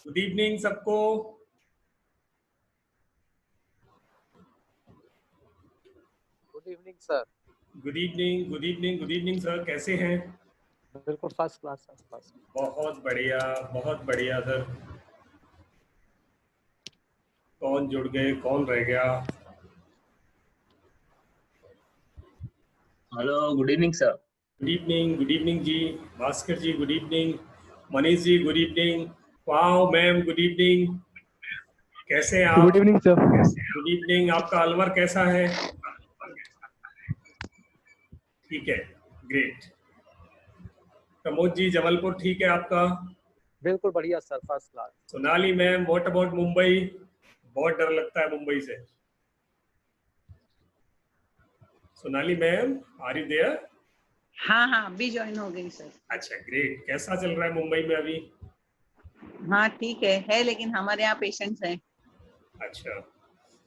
Good evening सबको। Good evening sir. Good evening, good evening, good evening sir, कैसे हैं? बिल्कुल फर्स्ट क्लास, फर्स्ट क्लास। बहुत बढ़िया सर। कौन जुड़ गए, कौन रह गया? Hello, good evening sir. Good evening ji. Bhaskar ji good evening. Manish ji good evening. Wow ma'am good evening. कैसे हैं आप? Good evening sir. Good evening. आपका अलवर कैसा है? ठीक है, ग्रेट। प्रमोद जी जबलपुर ठीक है आपका? बिल्कुल बढ़िया sir, first class. Sonali ma'am what about Mumbai? बहुत डर लगता है मुंबई से। Sonali ma'am are you there? हाँ अभी ज्वाइन हो गई सर। अच्छा ग्रेट। कैसा चल रहा है मुंबई में अभी? हाँ ठीक है लेकिन हमारे यहाँ पेशेंट्स हैं। अच्छा,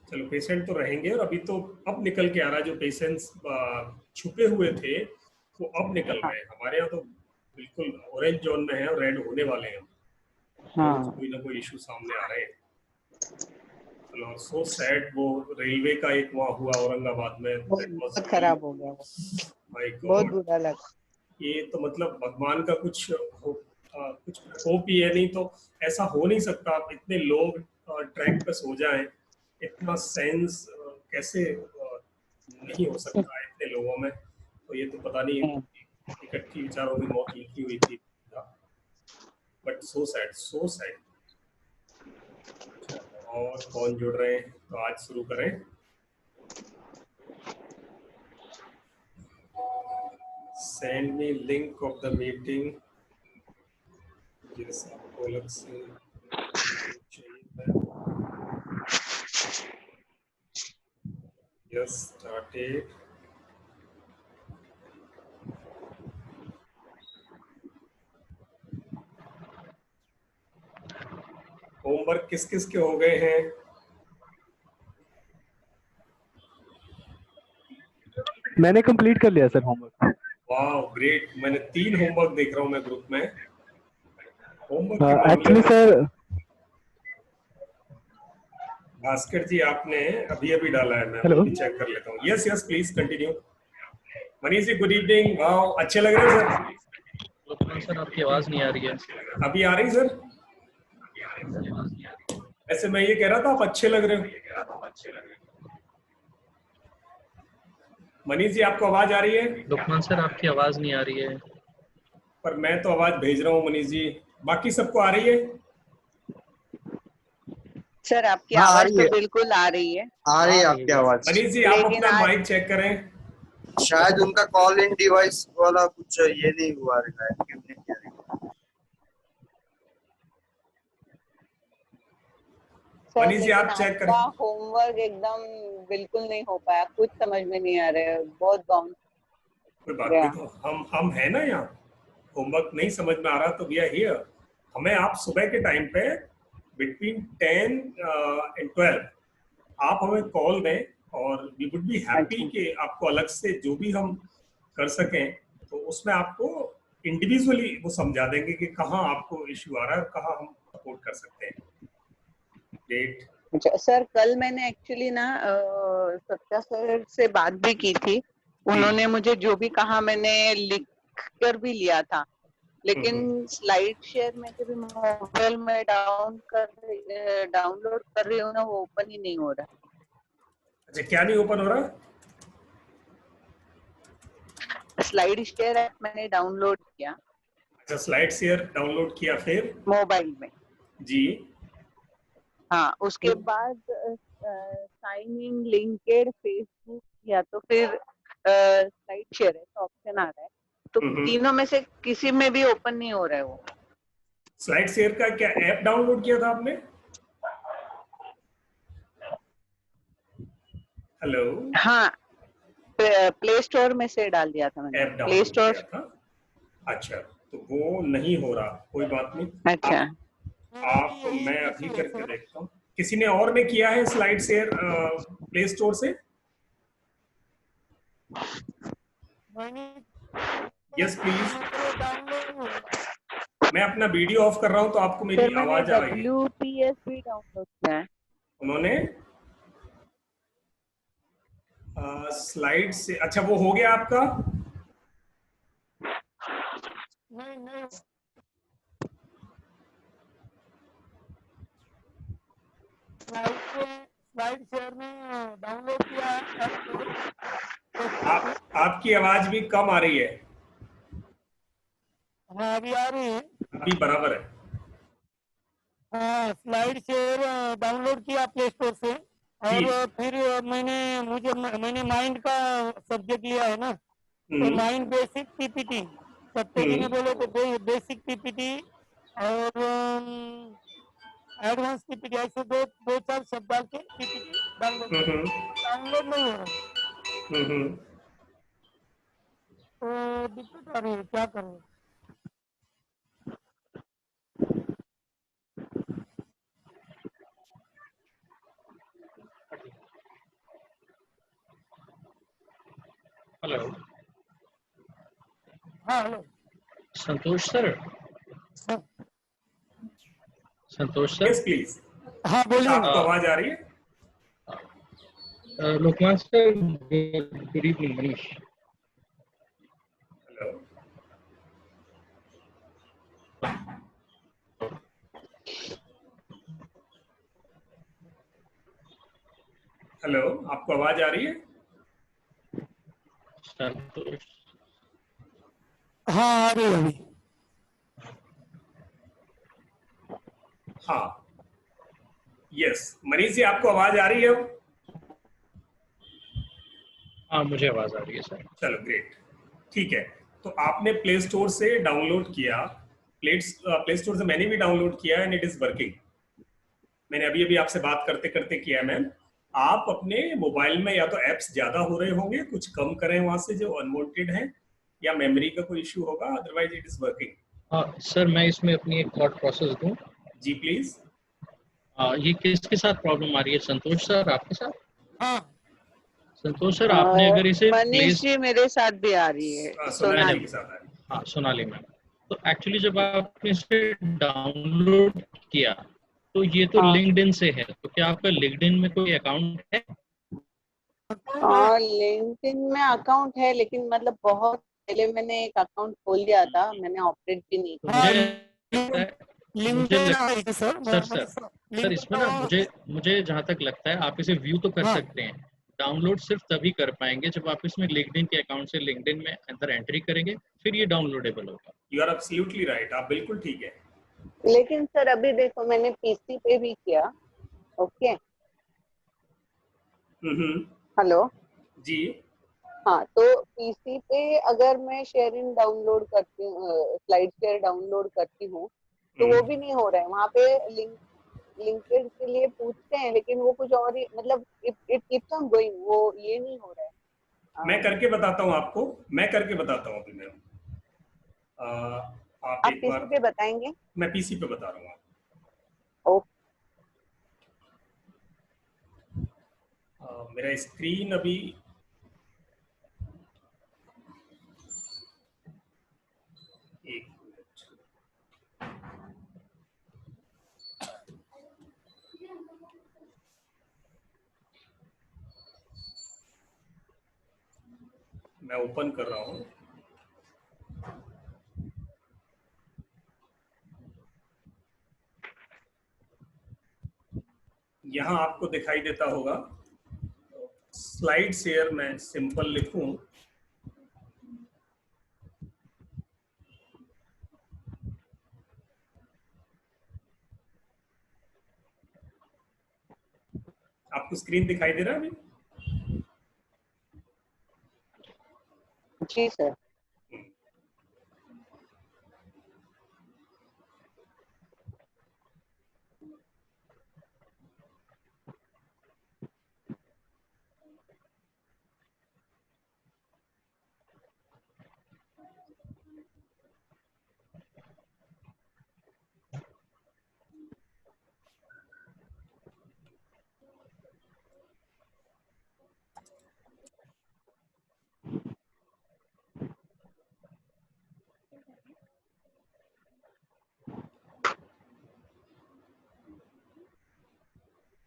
चलो पेशेंट तो रहेंगे। और अभी तो अब निकल के आ रहा है, जो पेशेंट्स छुपे हुए थे वो अब निकल रहे हैं। हमारे यहाँ तो बिल्कुल ऑरेंज जोन में है और रेड होने वाले हैं। रोज कोई ना कोई इशू सामने आ रहे हैं। चलो, सो सैड। वो रेलवे का एक वहाँ हुआ औरंगाबाद में, बहुत खराब हो गया वो। माय बहुत गॉड, बुरा लगा। ये तो मतलब भगवान का कुछ कुछ होप ही है। नहीं तो ऐसा हो नहीं सकता। आप इतने लोग ट्रैक पे सो जाएं, इतना सेंस कैसे नहीं हो सकता है इतने लोगों में। तो ये तो पता नहीं, इकट्ठी विचारों की मौत लिखी हुई थी। But so sad, so sad. और कौन जुड़ रहे हैं? तो आज शुरू करें। Send me link of the meeting. Yes, आपको अलग से चाहिए। Yes, started. होमवर्क किस किस के हो गए हैं? मैंने कंप्लीट कर लिया सर होमवर्क। वाह ग्रेट। मैंने 3 होमवर्क देख रहा हूँ मैं ग्रुप में। होमवर्क के मामले एक्चुअली में सर भास्कर जी आपने अभी अभी डाला है, मैं हेलो। वो भी चेक कर लेता हूँ। Yes yes please continue. Manish ji good evening. वाह अच्छे लग रहे हैं सर। सर आपकी आवाज नहीं आ रही है। अभी आ रही सर? ऐसे मैं ये कह रहा था आप अच्छे लग रहे हो। मनीष जी आपको आवाज आ रही है? लुकमान सर आपकी आवाज नहीं आ रही है। पर मैं तो आवाज भेज रहा हूँ मनीष जी। बाकी सबको आ रही है? सर आपकी हाँ, आवाज तो बिल्कुल आ रही है। आ रही है आपकी आवाज। मनीष जी आप लेकिन अपना आज माइक चेक करें। शायद उनका कॉल इन डिवाइस वाला कुछ ये नहीं हुआ है, एक्टिव नहीं किया है। सर मनीष जी लेकिन आप चेक आपका करें। होमवर्क एकदम बिल्कुल नहीं हो पाया, कुछ समझ में नहीं आ रहा है, बहुत बाउंस कोई बात गया। नहीं, तो हम है ना यहाँ। होमवर्क नहीं समझ में आ रहा तो वी आर हियर। हमें आप सुबह के टाइम पे बिटवीन 10 एंड 12 आप हमें कॉल दें और वी वुड बी हैप्पी अच्छा। कि आपको अलग से जो भी हम कर सकें, तो उसमें आपको इंडिविजुअली वो समझा देंगे कि कहाँ आपको इश्यू आ रहा है और कहाँ हम सपोर्ट कर सकते हैं। डेट। अच्छा सर, कल मैंने एक्चुअली ना सत्या सर से बात भी की थी। उन्होंने मुझे जो भी कहा मैंने लिख कर भी लिया था, लेकिन स्लाइड शेयर में जब मोबाइल में डाउनलोड कर रही हूँ ना, वो ओपन ही नहीं हो रहा। अच्छा, क्या नहीं ओपन हो रहा? स्लाइड शेयर ऐप मैंने डाउनलोड किया। अच्छा, स्लाइड शेयर डाउनलोड किया, फिर मोबाइल में जी। हाँ, उसके बाद साइन इन लिंक्ड फेसबुक या तो फिर स्लाइड शेयर ऐसा ऑप्शन आ रहा है, तो तीनों में से किसी में भी ओपन नहीं हो रहा है वो। स्लाइड शेयर का क्या ऐप डाउनलोड किया था आपने? हेलो। हाँ, प्ले स्टोर में से डाल दिया था मैंने। App play download store. किया था। अच्छा, तो वो नहीं हो रहा, कोई बात नहीं। अच्छा, आप मैं अभी करके देखता हूँ। किसी ने और ने किया है स्लाइड शेयर प्ले स्टोर से? Yes please. मैं अपना वीडियो ऑफ कर रहा हूँ तो आपको मेरी सर मैंने आवाज आएगी। WPS भी डाउनलोड किया है। उन्होंने स्लाइड से, अच्छा वो हो गया आपका? नहीं नहीं, स्लाइड शेयर में डाउनलोड किया है ऐप को। आपकी आवाज भी कम आ रही है। हाँ अभी आ रही है। अभी बराबर है। हाँ स्लाइड शेयर डाउनलोड किया प्ले स्टोर से, जी। और फिर मैंने माइंड का सब्जेक्ट लिया है ना, तो हम्म, माइंड बेसिक पीपीटी, सत्य जी ने बोले तो बेसिक पीपीटी और एडवांस पीपीटी, ऐसे दो दो चार शब्द डाल के पीपीटी डाउनलोड डाउनलोड नहीं हो रहा है। तो दिक्कत आ रही है, क्या करूँ? हेलो हाँ hello Santosh sir. Sir. Santosh sir. Yes please. हाँ बोलिए आपको ना। आवाज आ रही है? लोकमान sir, good evening. Manish. Hello, hello, आपको आवाज आ रही है? संतोष। हाँ आ रही है अभी। हाँ यस, मनीष जी आपको आवाज आ रही है अब? हाँ मुझे आवाज आ रही है सर। चलो ग्रेट, ठीक है। तो आपने प्ले स्टोर से डाउनलोड किया, प्ले स्टोर से मैंने भी डाउनलोड किया एंड इट इज वर्किंग। मैंने अभी अभी आपसे बात करते करते किया है मैम। आप अपने मोबाइल में या तो एप्स ज्यादा हो रहे होंगे, कुछ कम करें वहां से जो अनवांटेड है, या मेमोरी का कोई इशू होगा, अदरवाइज इट इज वर्किंग। हाँ सर, मैं इसमें अपनी एक थॉट प्रोसेस दूं। जी प्लीज। ये किसके साथ प्रॉब्लम आ रही है? संतोष सर आपके साथ? हाँ संतोष सर, आपने अगर इसे मनीष जी मेरे साथ भी आ रही है, सोनाली सोनाली। के साथ है। हाँ सोनाली मैम। तो एक्चुअली जब आपने इसे डाउनलोड किया तो ये तो हाँ लिंक्डइन से है, तो क्या आपका लिंक्डइन में कोई अकाउंट है? हाँ, लिंक्डइन में अकाउंट है, लेकिन मतलब बहुत पहले मैंने एक अकाउंट खोल दिया था, मैंने ऑपरेट भी नहीं तो किया। मुझे लगता है LinkedIn sir sir sir sir इसमें ना मुझे जहां तक लगता है आप इसे व्यू तो कर हाँ। सकते हैं, डाउनलोड सिर्फ तभी कर पाएंगे जब आप इसमें लिंक्डइन के अकाउंट से लिंक्डइन में अंदर एंट्री करेंगे, फिर ये डाउनलोडेबल होगा। यू आर एब्सोल्युटली राइट, आप बिल्कुल ठीक है। लेकिन सर अभी देखो मैंने पीसी पे भी किया। ओके हम्म, हेलो। जी। हाँ तो पीसी पे अगर मैं शेयरिंग डाउनलोड करती हूँ, स्लाइड शेयर डाउनलोड करती हूँ, तो वो भी नहीं हो रहा है। वहाँ पे लिंक्डइन के लिए पूछते हैं, लेकिन वो कुछ और ही, मतलब इट कीप्स ऑन गोइंग, वो ये नहीं हो रहा है। मैं करके बताता हूँ आपको, मैं करके बताता हूँ अभी मैम। आप आप एक पीसी बार, पे बताएंगे? मैं पीसी पे बता रहा हूँ ओके। मेरा स्क्रीन अभी, एक मिनट। मैं ओपन कर रहा हूँ। यहाँ आपको दिखाई देता होगा स्लाइड शेयर, मैं सिंपल लिखूं, आपको स्क्रीन दिखाई दे रहा है अभी? जी सर।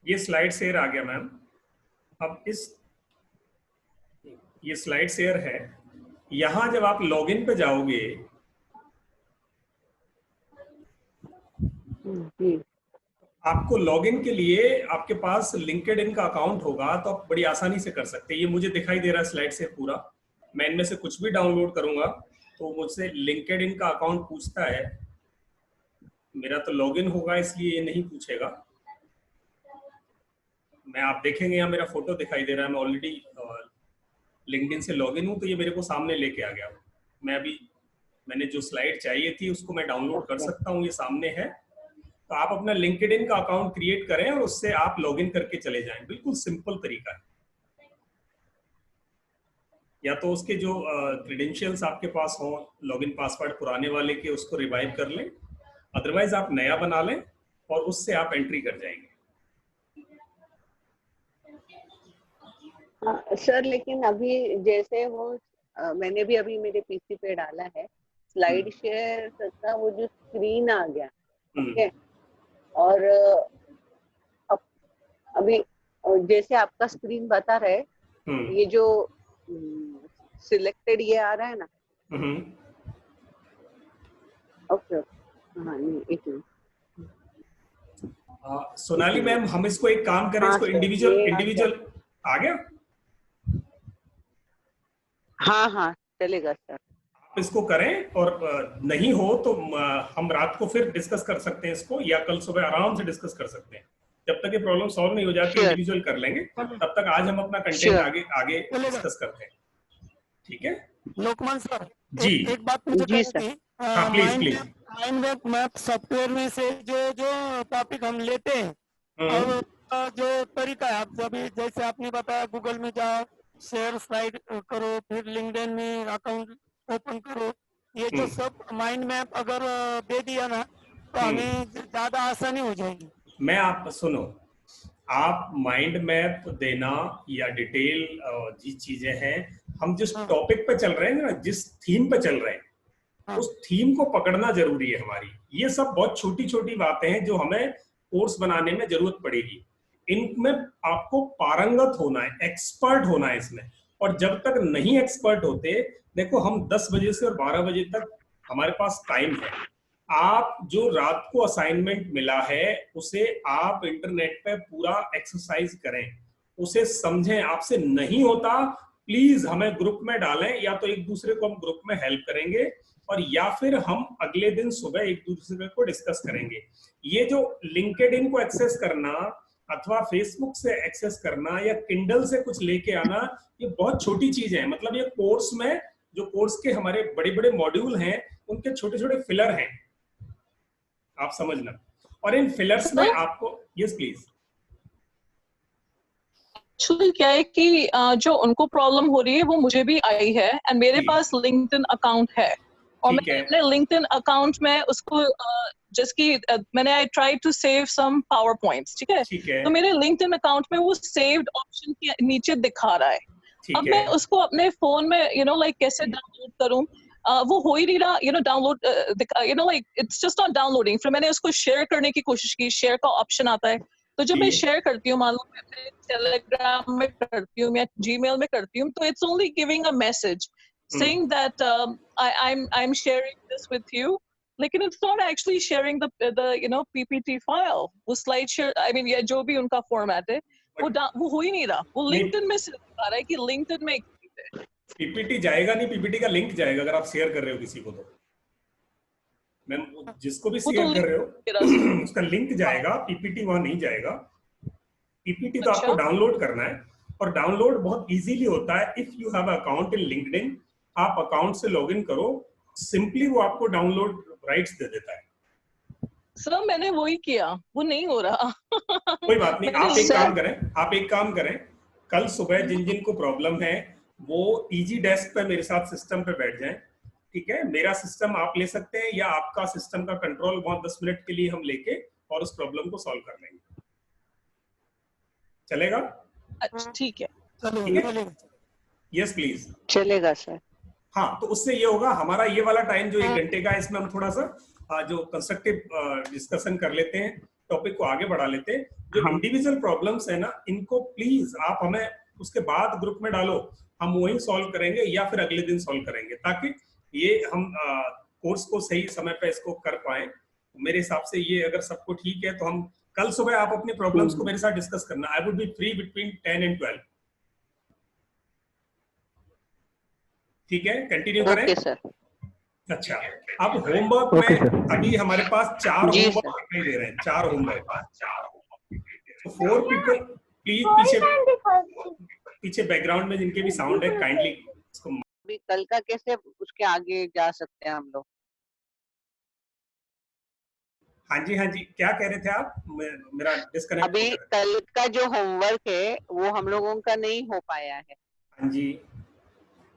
ये स्लाइड शेयर आ गया मैम। अब ये स्लाइड शेयर है। यहां जब आप लॉगिन पे जाओगे आपको लॉगिन के लिए आपके पास लिंक्डइन का अकाउंट होगा तो आप बड़ी आसानी से कर सकते हैं। ये मुझे दिखाई दे रहा है स्लाइड से पूरा। मैं इनमें से कुछ भी डाउनलोड करूंगा तो मुझसे लिंक्डइन का अकाउंट पूछता है। मेरा तो लॉगिन होगा इसलिए ये नहीं पूछेगा। मैं आप देखेंगे यहाँ मेरा फोटो दिखाई दे रहा है। मैं ऑलरेडी लिंक्डइन से लॉगिन हूँ तो ये मेरे को सामने लेके आ गया। मैंने जो स्लाइड चाहिए थी उसको मैं डाउनलोड कर सकता हूँ, ये सामने है। तो आप अपना लिंक्डइन का अकाउंट क्रिएट करें और उससे आप लॉगिन करके चले जाएं। बिल्कुल सिंपल तरीका है। या तो उसके जो क्रेडेंशियल्स आपके पास हो, लॉगिन पासवर्ड पुराने वाले के, उसको रिवाइव कर लें। अदरवाइज आप नया बना लें और उससे आप एंट्री कर जाएंगे। सर लेकिन अभी जैसे वो मैंने भी अभी मेरे पीसी पे डाला है स्लाइड शेयर का, वो जो स्क्रीन आ गया, ठीक है, और अभी जैसे आपका स्क्रीन बता रहे, ये जो सिलेक्टेड ये आ रहा है ना। ओके, हाँ नहीं, एक मिनट। सोनाली मैम, हम इसको एक काम करें, इसको इंडिविजुअल आ गया। हाँ हाँ चलेगा सर। आप इसको करें और नहीं हो तो हम रात को फिर डिस्कस कर सकते हैं इसको, या कल सुबह आराम से डिस्कस कर सकते हैं। जब तक ये प्रॉब्लम सॉल्व नहीं हो जाती इंडिविजुअल कर लेंगे। तब तक आज हम अपना कंटेंट आगे डिस्कस करते हैं। ठीक है लोकमान सर जी, एक बात मुझे जी सर। हाँ प्लीज। माइंड मैप सॉफ्टवेयर में से जो टॉपिक हम लेते हैं और जो तरीका है, आप अभी जैसे आपने बताया गूगल में जाओ, शेयर स्लाइड करो, फिर लिंक्डइन में अकाउंट ओपन करो, ये जो सब माइंड मैप अगर दे दिया ना तो हमें ज्यादा आसानी हो जाएगी। मैं आप सुनो, आप माइंड मैप देना या डिटेल जी चीजें हैं, हम जिस टॉपिक पे चल रहे हैं ना, जिस थीम पे चल रहे हैं, उस थीम को पकड़ना जरूरी है हमारी। ये सब बहुत छोटी छोटी बातें हैं जो हमें कोर्स बनाने में जरूरत पड़ेगी। इनमें आपको पारंगत होना है, एक्सपर्ट होना है इसमें। और जब तक नहीं एक्सपर्ट होते, देखो हम 10 बजे से और 12 बजे तक हमारे पास टाइम है। आप जो रात को असाइनमेंट मिला है उसे आप इंटरनेट पे पूरा एक्सरसाइज करें, उसे समझें। आपसे नहीं होता प्लीज हमें ग्रुप में डालें, या तो एक दूसरे को हम ग्रुप में हेल्प करेंगे और या फिर हम अगले दिन सुबह एक दूसरे को डिस्कस करेंगे। ये जो लिंक्डइन को एक्सेस करना अथवा फेसबुक से एक्सेस करना या किंडल से कुछ लेके आना, ये बहुत छोटी चीज है। मतलब ये कोर्स में जो कोर्स के हमारे बड़े बड़े मॉड्यूल हैं उनके छोटे छोटे फिलर हैं, आप समझना। और इन फिलर्स में आपको यस प्लीज। एक्चुअली क्या है कि जो उनको प्रॉब्लम हो रही है वो मुझे भी आई है, एंड मेरे पास लिंक्डइन अकाउंट है और मैंने अपने लिंक्डइन अकाउंट में उसको जिसकी मैंने I try to save some power points, ठीक है, तो मेरे लिंक्डइन अकाउंट में वो सेव्ड ऑप्शन के नीचे दिखा रहा है। अब मैं उसको अपने फोन में लाइक कैसे डाउनलोड करूं, वो हो ही नहीं रहा, download like it's just not downloading. फिर मैंने उसको शेयर करने की कोशिश की, शेयर का ऑप्शन आता है, तो जब मैं शेयर करती हूँ, मान लो मैं अपने टेलीग्राम में करती हूँ या जीमेल में करती हूँ, तो it's only giving a message saying that I'm sharing this with you, लेकिन it's not actually sharing the PPT file, वो slide share, I mean या जो भी उनका format है वो हो ही नहीं रहा। वो LinkedIn में सिर्फ आ रहा है कि LinkedIn में PPT जाएगा नहीं, PPT का लिंक जाएगा अगर आप शेयर कर रहे हो किसी को। तो मैम जिसको भी शेयर कर रहे हो उसका लिंक जाएगा, PPT वहां नहीं जाएगा। PPT तो आपको डाउनलोड करना है और डाउनलोड बहुत इजीली होता है। If you have account in LinkedIn, आप अकाउंट से लॉगिन करो, सिंपली वो आपको डाउनलोड राइट्स दे देता है। सर मैंने वही किया, वो नहीं हो रहा। कोई बात नहीं, आप एक काम करें, कल सुबह जिन जिन को प्रॉब्लम है वो इजी डेस्क पे मेरे साथ सिस्टम पे बैठ जाएं, ठीक है। मेरा सिस्टम आप ले सकते हैं या आपका सिस्टम का कंट्रोल बहुत 10 मिनट के लिए हम लेके और उस प्रॉब्लम को सॉल्व कर लेंगे। चलेगा? अच्छा ठीक है, यस प्लीज। चलेगा सर। हाँ, तो उससे ये होगा हमारा ये वाला टाइम जो 1 घंटे का, इसमें हम थोड़ा सा जो कंस्ट्रक्टिव डिस्कशन कर लेते हैं। टॉपिक को आगे बढ़ा लेते हैं। जो इंडिविजुअल प्रॉब्लम्स है ना, इनको प्लीज आप हमें उसके बाद ग्रुप में डालो, हम वही सॉल्व करेंगे या फिर अगले दिन सॉल्व करेंगे, ताकि ये हम कोर्स को सही समय पे इसको कर पाए। मेरे हिसाब से ये अगर सबको ठीक है तो हम कल सुबह आप अपनी प्रॉब्लम्स को मेरे साथ डिस्कस करना। I would be free between 10 and 12। ठीक है, कंटिन्यू करें। Okay sir. अच्छा, अब होमवर्क में अभी हमारे पास 4 होमवर्क दिखाई दे रहे हैं, 4 होमवर्क। तो 4 पीपल प्लीज पीछे बैकग्राउंड में जिनके भी साउंड है काइंडली इसको। अभी कल का कैसे उसके आगे जा सकते हैं हम लोग? हाँ जी, हाँ जी, क्या कह रहे थे आप? मेरा डिस्कनेक्ट। अभी कल का जो होमवर्क है वो हम लोगों का नहीं हो पाया है। हाँ जी,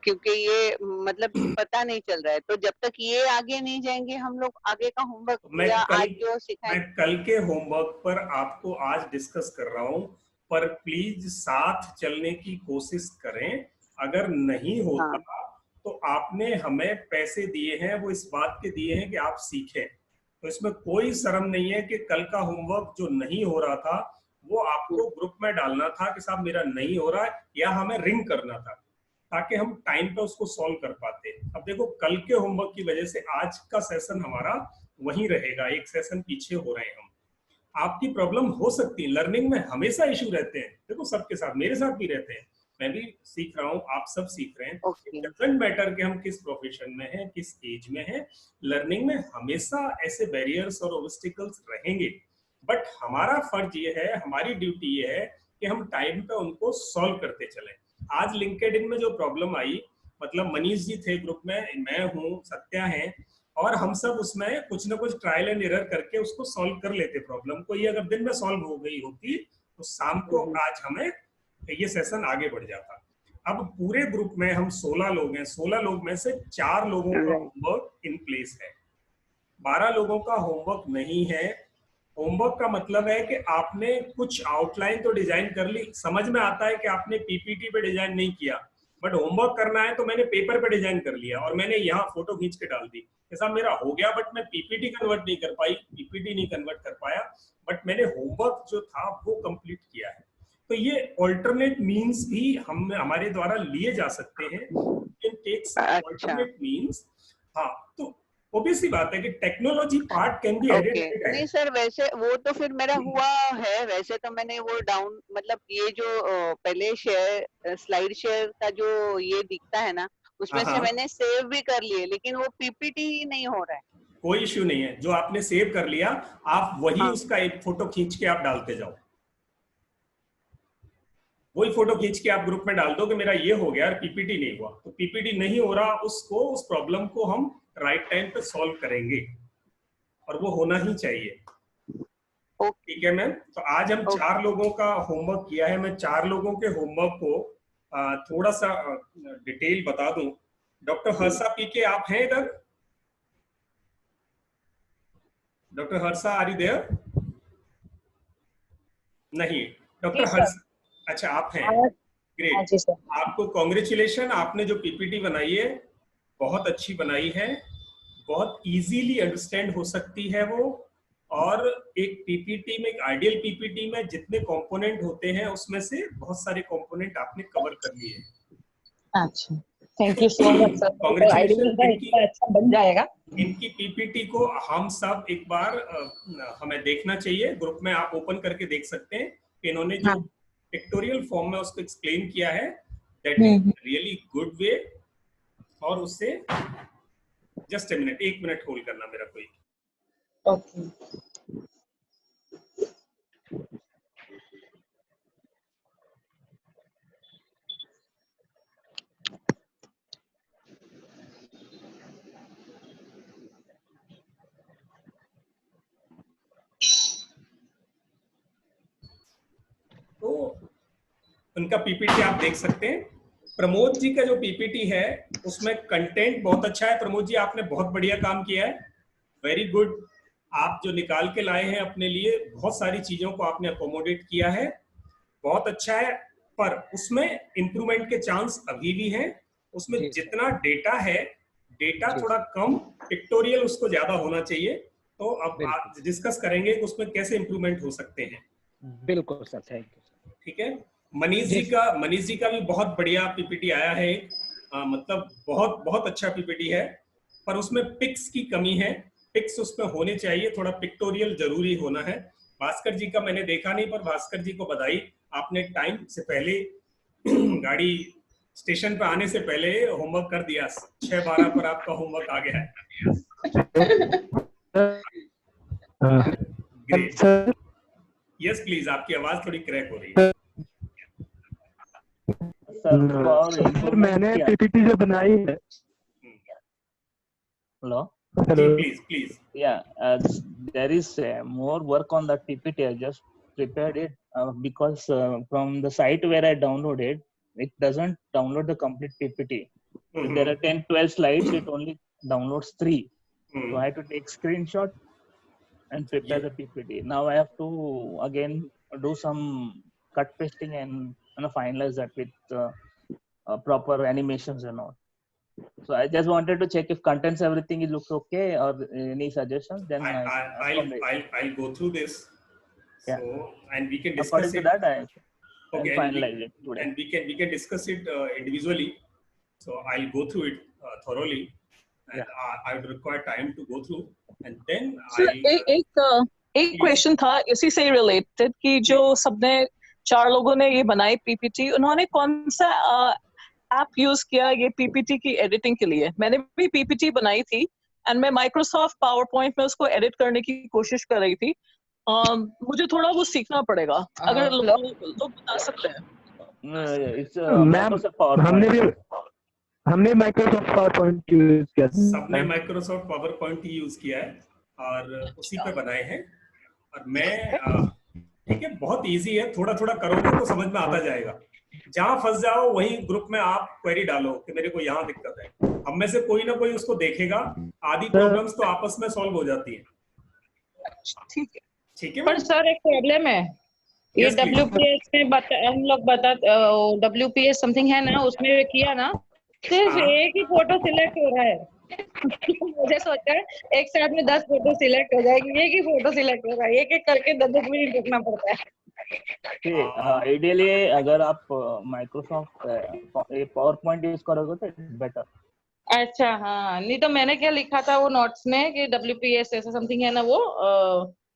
क्योंकि ये मतलब पता नहीं चल रहा है, तो जब तक ये आगे नहीं जाएंगे हम लोग आगे का होमवर्क या आज जो सिखाएं। मैं कल के होमवर्क पर आपको आज डिस्कस कर रहा हूँ, पर प्लीज साथ चलने की कोशिश करें। अगर नहीं होता तो आपने हमें पैसे दिए हैं, वो इस बात के दिए हैं कि आप सीखें, तो इसमें कोई शर्म नहीं है कि कल का होमवर्क जो नहीं हो रहा था वो आपको ग्रुप में डालना था कि साहब मेरा नहीं हो रहा है, या हमें रिंग करना था, ताकि हम टाइम पे उसको सॉल्व कर पाते। अब देखो, कल के होमवर्क की वजह से आज का सेशन हमारा वहीं रहेगा, एक सेशन पीछे हो रहे हैं हम। आपकी प्रॉब्लम हो सकती है, लर्निंग में हमेशा इश्यू रहते हैं, देखो सबके साथ, मेरे साथ भी रहते हैं, मैं भी सीख रहा हूँ, आप सब सीख रहे हैं। डजंट मैटर कि हम किस प्रोफेशन में हैं, किस एज में हैं, लर्निंग में हमेशा ऐसे बैरियर्स और ऑब्स्टिकल्स रहेंगे, बट हमारा फर्ज ये है, हमारी ड्यूटी ये है कि हम टाइम पे उनको सॉल्व करते चलें। आज लिंक्डइन में जो प्रॉब्लम आई, मतलब मनीष जी थे ग्रुप में, मैं हूँ, सत्या है, और हम सब उसमें कुछ ना कुछ ट्रायल एंड एरर करके उसको सॉल्व कर लेते प्रॉब्लम को। ये अगर दिन में सॉल्व हो गई होती तो शाम को आज हमें ये सेशन आगे बढ़ जाता। अब पूरे ग्रुप में हम 16 लोग हैं, 16 लोग में से 4 लोगों का होमवर्क इन प्लेस है, 12 लोगों का होमवर्क नहीं है। होमवर्क का मतलब है कि आपने कुछ आउटलाइन तो डिजाइन कर ली, समझ में आता है कि आपने पीपीटी पे डिजाइन नहीं किया, बट होमवर्क करना है तो मैंने पेपर पे डिजाइन कर लिया और मैंने यहाँ फोटो खींच के डाल दी, ऐसा मेरा हो गया, बट मैं पीपीटी कन्वर्ट नहीं कर पाई, पीपीटी नहीं कन्वर्ट कर पाया, बट मैंने होमवर्क जो था वो कंप्लीट किया है। तो ये ऑल्टरनेट मीन्स भी हम हमारे द्वारा लिए जा सकते हैं, कैन टेक ऑल्टरनेट मीन्स। हाँ, तो ऑब्वियसली बात है कि technology part can be added. नहीं सर, वैसे वो तो फिर मेरा हुआ है, वैसे तो मैंने वो डाउन, मतलब ये जो पहले शेयर स्लाइड शेयर का जो ये दिखता है ना, उसमें से मैंने सेव भी कर लिए, लेकिन वो पीपीटी ही नहीं हो रहा है। कोई इश्यू नहीं है, जो आपने सेव कर लिया आप वही उसका एक फोटो खींच के आप डालते जाओ, वही फोटो खींच के आप ग्रुप में डाल दो कि मेरा ये हो गया और पीपीटी नहीं हुआ। तो पीपीटी नहीं हो रहा, उसको, उस प्रॉब्लम को हम राइट टाइम पे सॉल्व करेंगे और वो होना ही चाहिए। ठीक है मैम, तो आज हम 4 लोगों का होमवर्क किया है। मैं 4 लोगों के होमवर्क को थोड़ा सा डिटेल बता दूं। डॉक्टर हर्षा पीके, आप हैं इधर? Doctor Harsha, are you there? नहीं, डॉक्टर हर्षा, अच्छा आप हैं, ग्रेट। आपको कॉन्ग्रेचुलेशन, आपने जो पीपीटी बनाई है बहुत अच्छी बनाई है, बहुत इजीली अंडरस्टैंड हो सकती है वो, और एक पीपीटी में, एक आइडियल पीपीटी में जितने कंपोनेंट होते हैं उसमें से बहुत सारे कंपोनेंट आपने कवर कर लिए। अच्छा, thank you so much sir, congratulation. अच्छा बन जाएगा। इनकी पीपीटी को हम सब एक बार हमें देखना चाहिए, ग्रुप में आप ओपन करके देख सकते हैं कि इन्होंने जो पिक्टोरियल फॉर्म में उसको एक्सप्लेन किया है, that is really good way. और उससे जस्ट 1 मिनट होल्ड करना मेरा कोई। ओके। तो उनका पीपीटी आप देख सकते हैं। प्रमोद जी का जो पीपीटी है उसमें कंटेंट बहुत अच्छा है। प्रमोद जी, आपने बहुत बढ़िया काम किया है, वेरी गुड। आप जो निकाल के लाए हैं अपने लिए, बहुत सारी चीजों को आपने अकोमोडेट किया है, बहुत अच्छा है, पर उसमें इंप्रूवमेंट के चांस अभी भी हैं। उसमें जितना डेटा है, डेटा थोड़ा कम, पिक्टोरियल उसको ज्यादा होना चाहिए। तो अब आप डिस्कस करेंगे कि उसमें कैसे इम्प्रूवमेंट हो सकते हैं। बिल्कुल सर, थैंक यू। ठीक है, मनीष जी का भी बहुत बढ़िया पीपीटी आया है, मतलब बहुत बहुत अच्छा पीपीटी है, पर उसमें पिक्स की कमी है। पिक्स उसमें होने चाहिए, थोड़ा पिक्टोरियल जरूरी होना है। भास्कर जी का मैंने देखा नहीं, पर भास्कर जी को बधाई, आपने टाइम से पहले गाड़ी स्टेशन पर आने से पहले होमवर्क कर दिया। 6:12 पर आपका होमवर्क आ गया है। ग्रेट। यस प्लीज, आपकी आवाज थोड़ी क्रैक हो रही है। सर मैंने पीपीटी जो बनाई है। Hello. Please. Yeah, there is more work on that PPT. I just prepared it because from the site where I downloaded, it doesn't download the complete PPT. If there are 10-12 slides, it only downloads 3. So I have to take screenshot and prepare the PPT. Now I have to again do some cut pasting and finalize that with proper animations and all. So I just wanted to check if contents everything looks okay or any suggestions. Then I'll go through this. Yeah. So and we can discuss according it. To that, I'll finalize it today. And we can discuss it individually. So I'll go through it thoroughly, and I would require time to go through, and then एक question था इसी से related कि जो सबने 4 लोगों ने ये बनाई पीपीटी, उन्होंने कौन सा ऐप यूज किया ये पीपीटी की एडिटिंग के लिए? मैंने भी पीपीटी बनाई थी एंड मैं माइक्रोसॉफ्ट पावर पॉइंट में उसको एडिट करने की कोशिश कर रही थी। मुझे थोड़ा वो सीखना पड़ेगा, अगर लोग बता सकते हैं। हमने माइक्रोसॉफ्ट पावर पॉइंट यूज किया, सबने माइक्रोसॉफ्ट पावर पॉइंट ही यूज किया है और उसी पे बनाए हैं। और मैं ठीक है, बहुत इजी है, थोड़ा थोड़ा करोगे तो समझ में आता जाएगा। जहां फंस जाओ वहीं ग्रुप में आप क्वेरी डालो कि मेरे को यहाँ दिक्कत है, हम में से कोई ना कोई उसको देखेगा। आधी प्रॉब्लम्स तो आपस में सॉल्व हो जाती है। ठीक है। पर सर एक प्रॉब्लम है, ये WPS में हम लोग WPS समथिंग है ना, उसमें किया ना, सिर्फ एक ही फोटो सिलेक्ट हो रहा है। मुझे सोचा एक साथ में 10 फोटो सिलेक्ट हो जाएगी, एक ही फोटो सिलेक्ट होगा, एक एक करके 10 मिनट रुकना पड़ता है। आइडियली अगर आप माइक्रोसॉफ्ट पावर पॉइंट यूज करोगे तो बेटर। अच्छा, हाँ, नहीं तो मैंने क्या लिखा था वो नोट्स में कि WPS ऐसा समथिंग है ना वो।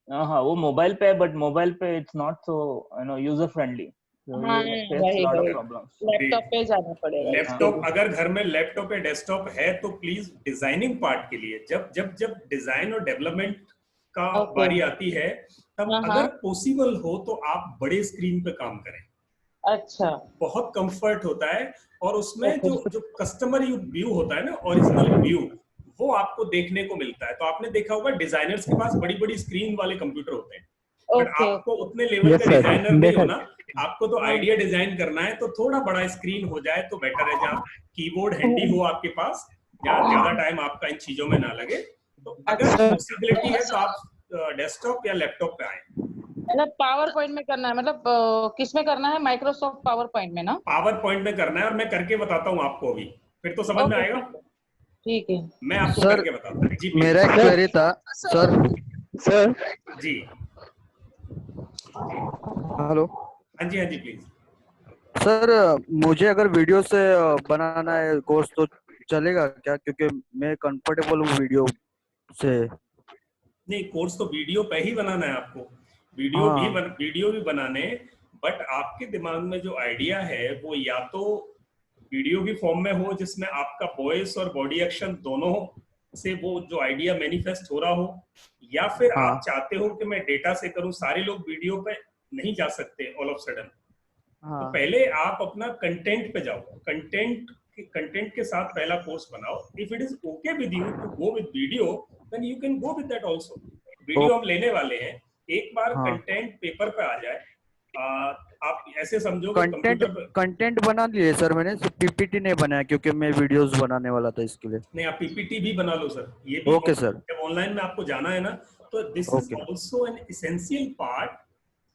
हाँ, वो मोबाइल पे, बट मोबाइल पे it's not so user friendly. Laptop पे जाना पड़ेगा। लैपटॉप अगर घर में लैपटॉप या डेस्कटॉप है तो प्लीज डिजाइनिंग पार्ट के लिए जब डिजाइन और डेवलपमेंट का बारी आती है तब अगर पॉसिबल हो तो आप बड़े स्क्रीन पे काम करें। अच्छा, बहुत कंफर्ट होता है और उसमें जो कस्टमर व्यू होता है ना, ओरिजिनल व्यू, वो आपको देखने को मिलता है। तो आपने देखा होगा डिजाइनर्स के पास बड़ी बड़ी स्क्रीन वाले कंप्यूटर होते हैं, बट आपको उतने लेवल का डिजाइनर नहीं होना। आपको तो आइडिया डिजाइन करना है तो थोड़ा बड़ा स्क्रीन हो जाए तो बेटर है, जहाँ कीबोर्ड हैंडी हो आपके पास, जहाँ ज्यादा टाइम आपका इन चीजों में ना लगे। तो अगर पॉसिबिलिटी है तो आप डेस्कटॉप या लैपटॉप पे आए। मतलब पावर पॉइंट में करना है, मतलब किस में करना है? माइक्रोसॉफ्ट पावर पॉइंट में ना? पावर पॉइंट में करना है और मैं करके बताता हूँ आपको अभी, फिर तो समझ में आएगा। ठीक है, मैं आपको करके बताता हूँ। जी मेरा एक क्वेरी था सर। जी हेलो। हाँ जी प्लीज। सर मुझे अगर वीडियो से बनाना है कोर्स तो चलेगा क्या? क्योंकि मैं कंफर्टेबल हूँ वीडियो से। नहीं, कोर्स तो वीडियो पे ही बनाना है आपको, वीडियो भी बनाने, बट आपके दिमाग में जो आइडिया है वो या तो वीडियो की फॉर्म में हो जिसमें आपका वॉइस और बॉडी एक्शन दोनों से वो जो आइडिया मैनिफेस्ट हो रहा हो, या फिर आप चाहते हो कि मैं डेटा से करूं। सारे लोग वीडियो पे नहीं जा सकते ऑल ऑफ सडन। तो पहले आप अपना कंटेंट पे जाओ, कंटेंट के साथ पहला कोर्स बनाओ। If it is okay with you to go with video then you can go with that also. Video हम लेने वाले हैं, एक बार कंटेंट पेपर पे आ जाए, आप ऐसे समझो कंटेंट बना लिए सर मैंने, पीपीटी नहीं बनाया क्योंकि मैं वीडियोस बनाने वाला था इसके लिए। नहीं, आप पीपीटी भी बना लो सर, ये भी ओके सर। जब ऑनलाइन में आपको जाना है ना, तो this is also an essential part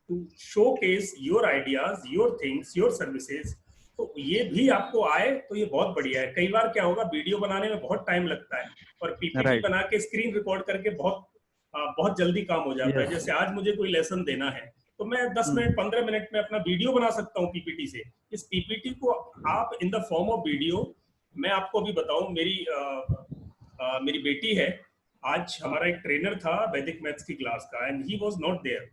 two showcase your ideas, your things, your services. तो ये भी आपको आए तो ये बहुत बढ़िया है। कई बार क्या होगा, वीडियो बनाने में बहुत टाइम लगता है और पीपीटी बना के स्क्रीन रिकॉर्ड करके बहुत बहुत जल्दी काम हो जाता है। जैसे आज मुझे कोई लेसन देना है तो मैं 10 मिनट 15 मिनट में अपना वीडियो बना सकता हूँ पीपीटी से। इस पीपीटी को आप in the form of video, मैं आपको अभी बताऊं, मेरी बेटी है, आज हमारा एक ट्रेनर था वैदिक मैथ्स की क्लास का एंड ही वाज नॉट देयर।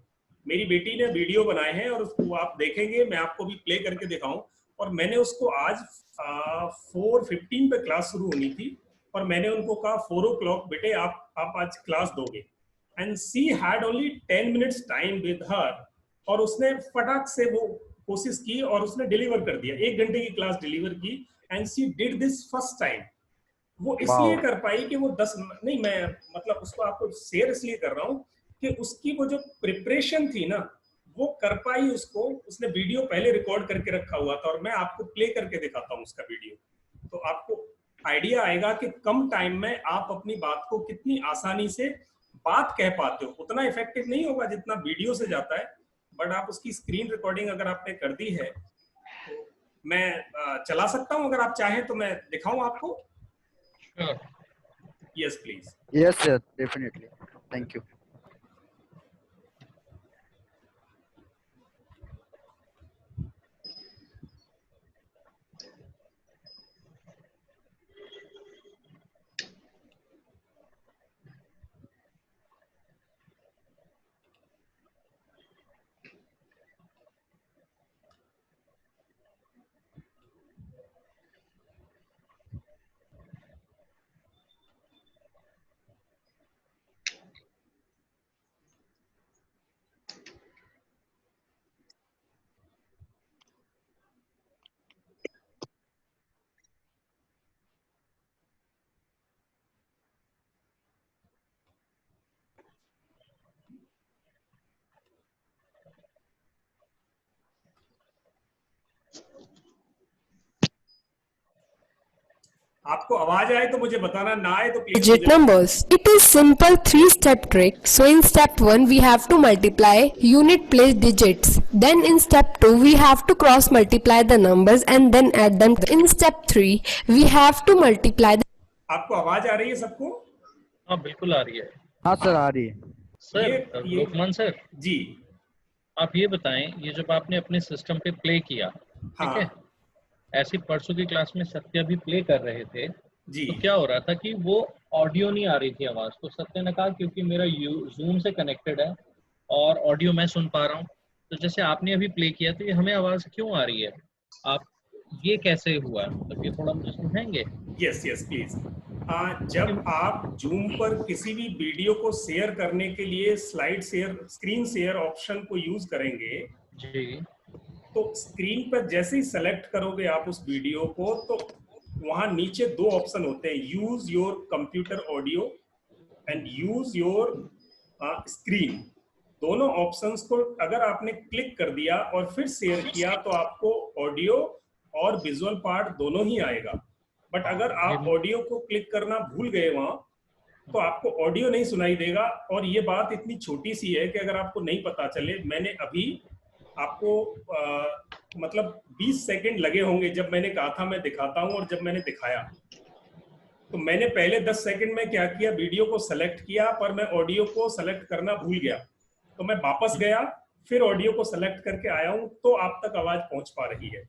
मेरी बेटी ने वीडियो बनाए हैं और उसको आप देखेंगे, मैं आपको भी प्ले करके दिखाऊं। और मैंने उसको आज 4:15 पे क्लास शुरू होनी थी और मैंने उनको कहा 4 o'clock बेटे आप आज क्लास दोगे, and she had only 10 minutes time with her, और उसने फटाक से वो कोशिश की और उसने डिलीवर कर दिया, 1 घंटे की क्लास डिलीवर की, and she did this first time. वो इसलिए कर पाई कि वो 10 नहीं, मैं मतलब उसको आपको शेयर इसलिए कर रहा हूँ कि उसकी वो जो प्रिपरेशन थी ना वो कर पाई। उसने वीडियो पहले रिकॉर्ड करके रखा हुआ था और मैं आपको प्ले करके दिखाता हूँ उसका वीडियो, तो आपको आइडिया आएगा कि कम टाइम में आप अपनी बात को कितनी आसानी से बात कह पाते हो। उतना इफेक्टिव नहीं होगा जितना वीडियो से जाता है, बट आप उसकी स्क्रीन रिकॉर्डिंग अगर आपने कर दी है तो मैं चला सकता हूं, अगर आप चाहें तो मैं दिखाऊं आपको। Yes please. Yes sir, definitely, thank you. आपको आवाज आए तो मुझे बताना, ना आए तो please digit numbers. It is simple 3-step trick. So in step 1 we have to multiply unit place digits. Then in step 2 we have to cross multiply the numbers and then add them. In step 3 we have to multiply the... आपको आवाज आ रही है सबको? हाँ बिल्कुल आ रही है। हाँ सर आ रही है। सर लोकमान सर जी, आप ये बताएं, ये जब आपने अपने सिस्टम पे प्ले किया, ठीक है, ऐसी परसों की क्लास में सत्य भी प्ले कर रहे थे जी, तो क्या हो रहा था कि वो ऑडियो नहीं आ रही थी आवाज। तो सत्य ने कहा क्योंकि मेरा जूम से कनेक्टेड है और ऑडियो मैं सुन पा रहा हूँ, तो जैसे आपने अभी प्ले किया तो ये हमें आवाज क्यों आ रही है, आप ये कैसे हुआ, तो ये थोड़ा मुझे समझाएंगे? Yes yes please. जब आप जूम पर किसी भी वीडियो को शेयर करने के लिए slide share, screen share option को यूज करेंगे जी, तो स्क्रीन पर जैसे ही सेलेक्ट करोगे आप उस वीडियो को, तो वहां नीचे 2 ऑप्शन होते हैं, use your computer audio and use your screen. दोनों ऑप्शंस को अगर आपने क्लिक कर दिया और फिर शेयर किया तो आपको ऑडियो और विजुअल पार्ट दोनों ही आएगा। बट अगर आप ऑडियो को क्लिक करना भूल गए वहां तो आपको ऑडियो नहीं सुनाई देगा। और ये बात इतनी छोटी सी है कि अगर आपको नहीं पता चले, मैंने अभी आपको मतलब 20 सेकंड लगे होंगे जब मैंने कहा था मैं दिखाता हूं, और जब मैंने दिखाया तो मैंने पहले 10 सेकंड में क्या किया, वीडियो को सेलेक्ट किया पर मैं ऑडियो को सेलेक्ट करना भूल गया, तो मैं वापस गया फिर ऑडियो को सेलेक्ट करके आया हूं, तो आप तक आवाज पहुंच पा रही है।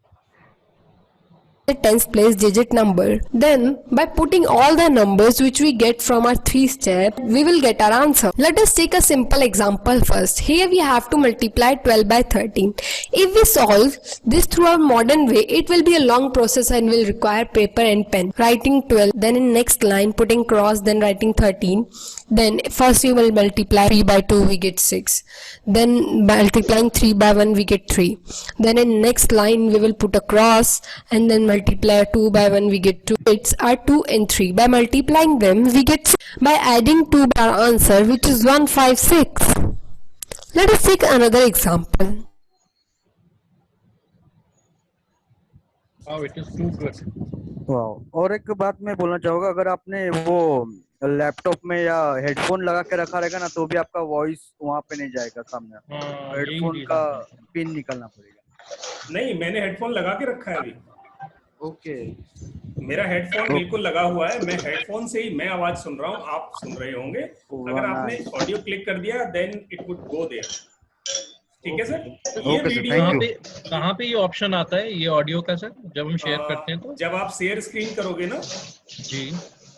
tens place digit number. Then by putting all the numbers which we get from our 3-step, we will get our answer. Let us take a simple example first. Here we have to multiply 12 by 13. If we solve this through our modern way, it will be a long process and will require paper and pen. Writing 12, then in next line putting cross, then writing 13. Then first we will multiply 3 by 2, we get 6. Then multiplying 3 by 1, we get 3. Then in next line we will put a cross and then multiply 2 by 1, we get 2. It's are 2 and 3. By multiplying them we get, by adding 2 by our answer, which is 156. Let us take another example. Oh, it is too good. वाह। और एक बात मैं बोलना चाहूँगा, अगर आपने वो लैपटॉप में या हेडफोन लगा के रखा रहेगा ना तो भी आपका वॉइस वहाँ पे नहीं जाएगा सामने, हेडफोन का पिन निकालना पड़ेगा। नहीं, मैंने हेडफोन लगा के रखा है अभी। ओके। मेरा हेडफोन बिल्कुल लगा हुआ है, मैं हेडफोन से ही मैं आवाज सुन रहा हूँ, आप सुन रहे होंगे। अगर आपने ऑडियो क्लिक कर दिया then it would go there. ठीक है सर। ये वीडियो कहाँ पे ये ऑप्शन आता है ये ऑडियो का सर, जब हम शेयर करते हैं तो? जब आप शेयर स्क्रीन करोगे ना जी,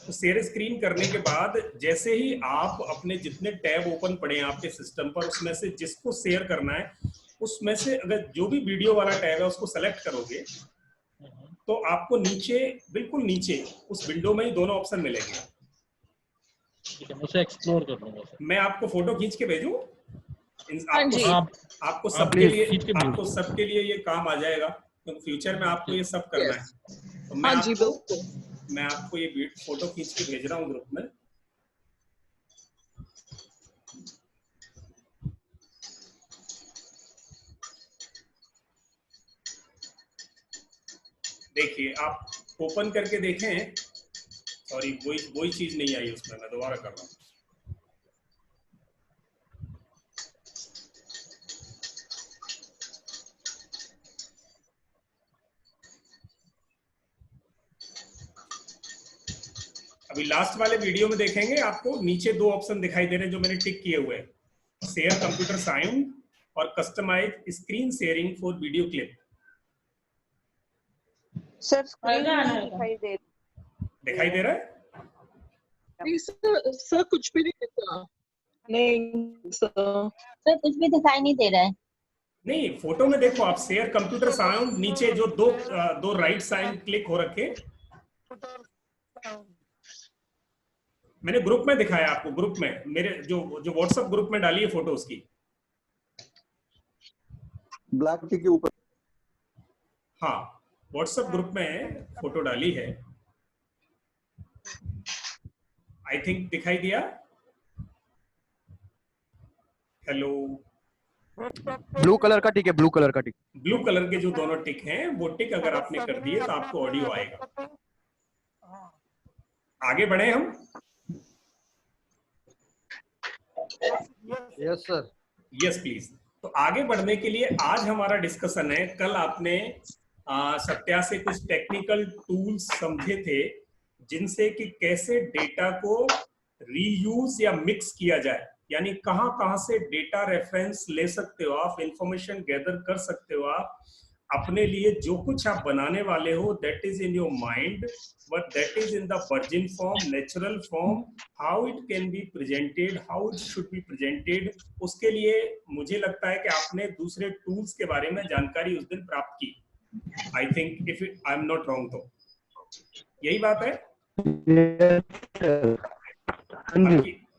तो शेयर स्क्रीन करने के बाद जैसे ही आप अपने जितने टैब ओपन पड़े हैं आपके सिस्टम पर, उसमें से जिसको शेयर करना है उसमें से अगर जो भी वीडियो वाला टैब है उसको सेलेक्ट करोगे तो आपको नीचे, बिल्कुल नीचे उस विंडो में ही दोनों ऑप्शन मिलेंगे। ठीक है, मुझे एक्सप्लोर कर लूंगा सर। मैं आपको फोटो खींच के भेजूं? आपको सबके लिए ये काम आ जाएगा, क्योंकि फ्यूचर में आपको ये सब करना है। तो मैं आपको ये फोटो खींच के भेज रहा हूँ ग्रुप में। देखिए, आप ओपन करके देखें। सॉरी, वही चीज नहीं आई उसमें, मैं दोबारा कर रहा हूँ। अभी लास्ट वाले वीडियो में देखेंगे आपको नीचे दो ऑप्शन दिखाई दे रहे हैं जो मैंने टिक किए हुए हैं, शेयर कंप्यूटर साउंड और customise screen sharing for video clip. Sir screen दिखाई दे रहा है? नहीं सर कुछ भी नहीं दिखा। नहीं सर कुछ भी दिखाई नहीं दे रहा है। नहीं, फोटो में देखो आप, शेयर कंप्यूटर साउंड, नीचे जो दो राइट साइड क्लिक हो रखे, मैंने ग्रुप में दिखाया आपको। ग्रुप में मेरे जो व्हाट्सएप ग्रुप में डाली है फोटो उसकी, ब्लैक टिक के ऊपर। हाँ, व्हाट्सएप ग्रुप में फोटो डाली है। आई थिंक दिखाई दिया। हेलो, ब्लू कलर का टिक है, ब्लू कलर का टिक। ब्लू कलर के जो दोनों टिक हैं वो टिक अगर आपने कर दिए तो आपको ऑडियो आएगा। आगे बढ़े हम। Yes sir. Yes please. तो आगे बढ़ने के लिए आज हमारा डिस्कशन है, कल आपने सत्या से कुछ टेक्निकल टूल्स समझे थे जिनसे कि कैसे डेटा को रीयूज या मिक्स किया जाए, यानी कहां कहां से डेटा रेफरेंस ले सकते हो आप, इंफॉर्मेशन गैदर कर सकते हो आप अपने लिए। जो कुछ आप बनाने वाले हो that is in your mind, but that is in the virgin form, natural form, how it can be presented, how it should be presented. उसके लिए मुझे लगता है कि आपने दूसरे टूल्स के बारे में जानकारी उस दिन प्राप्त की। I think if I am not wrong, तो यही बात है।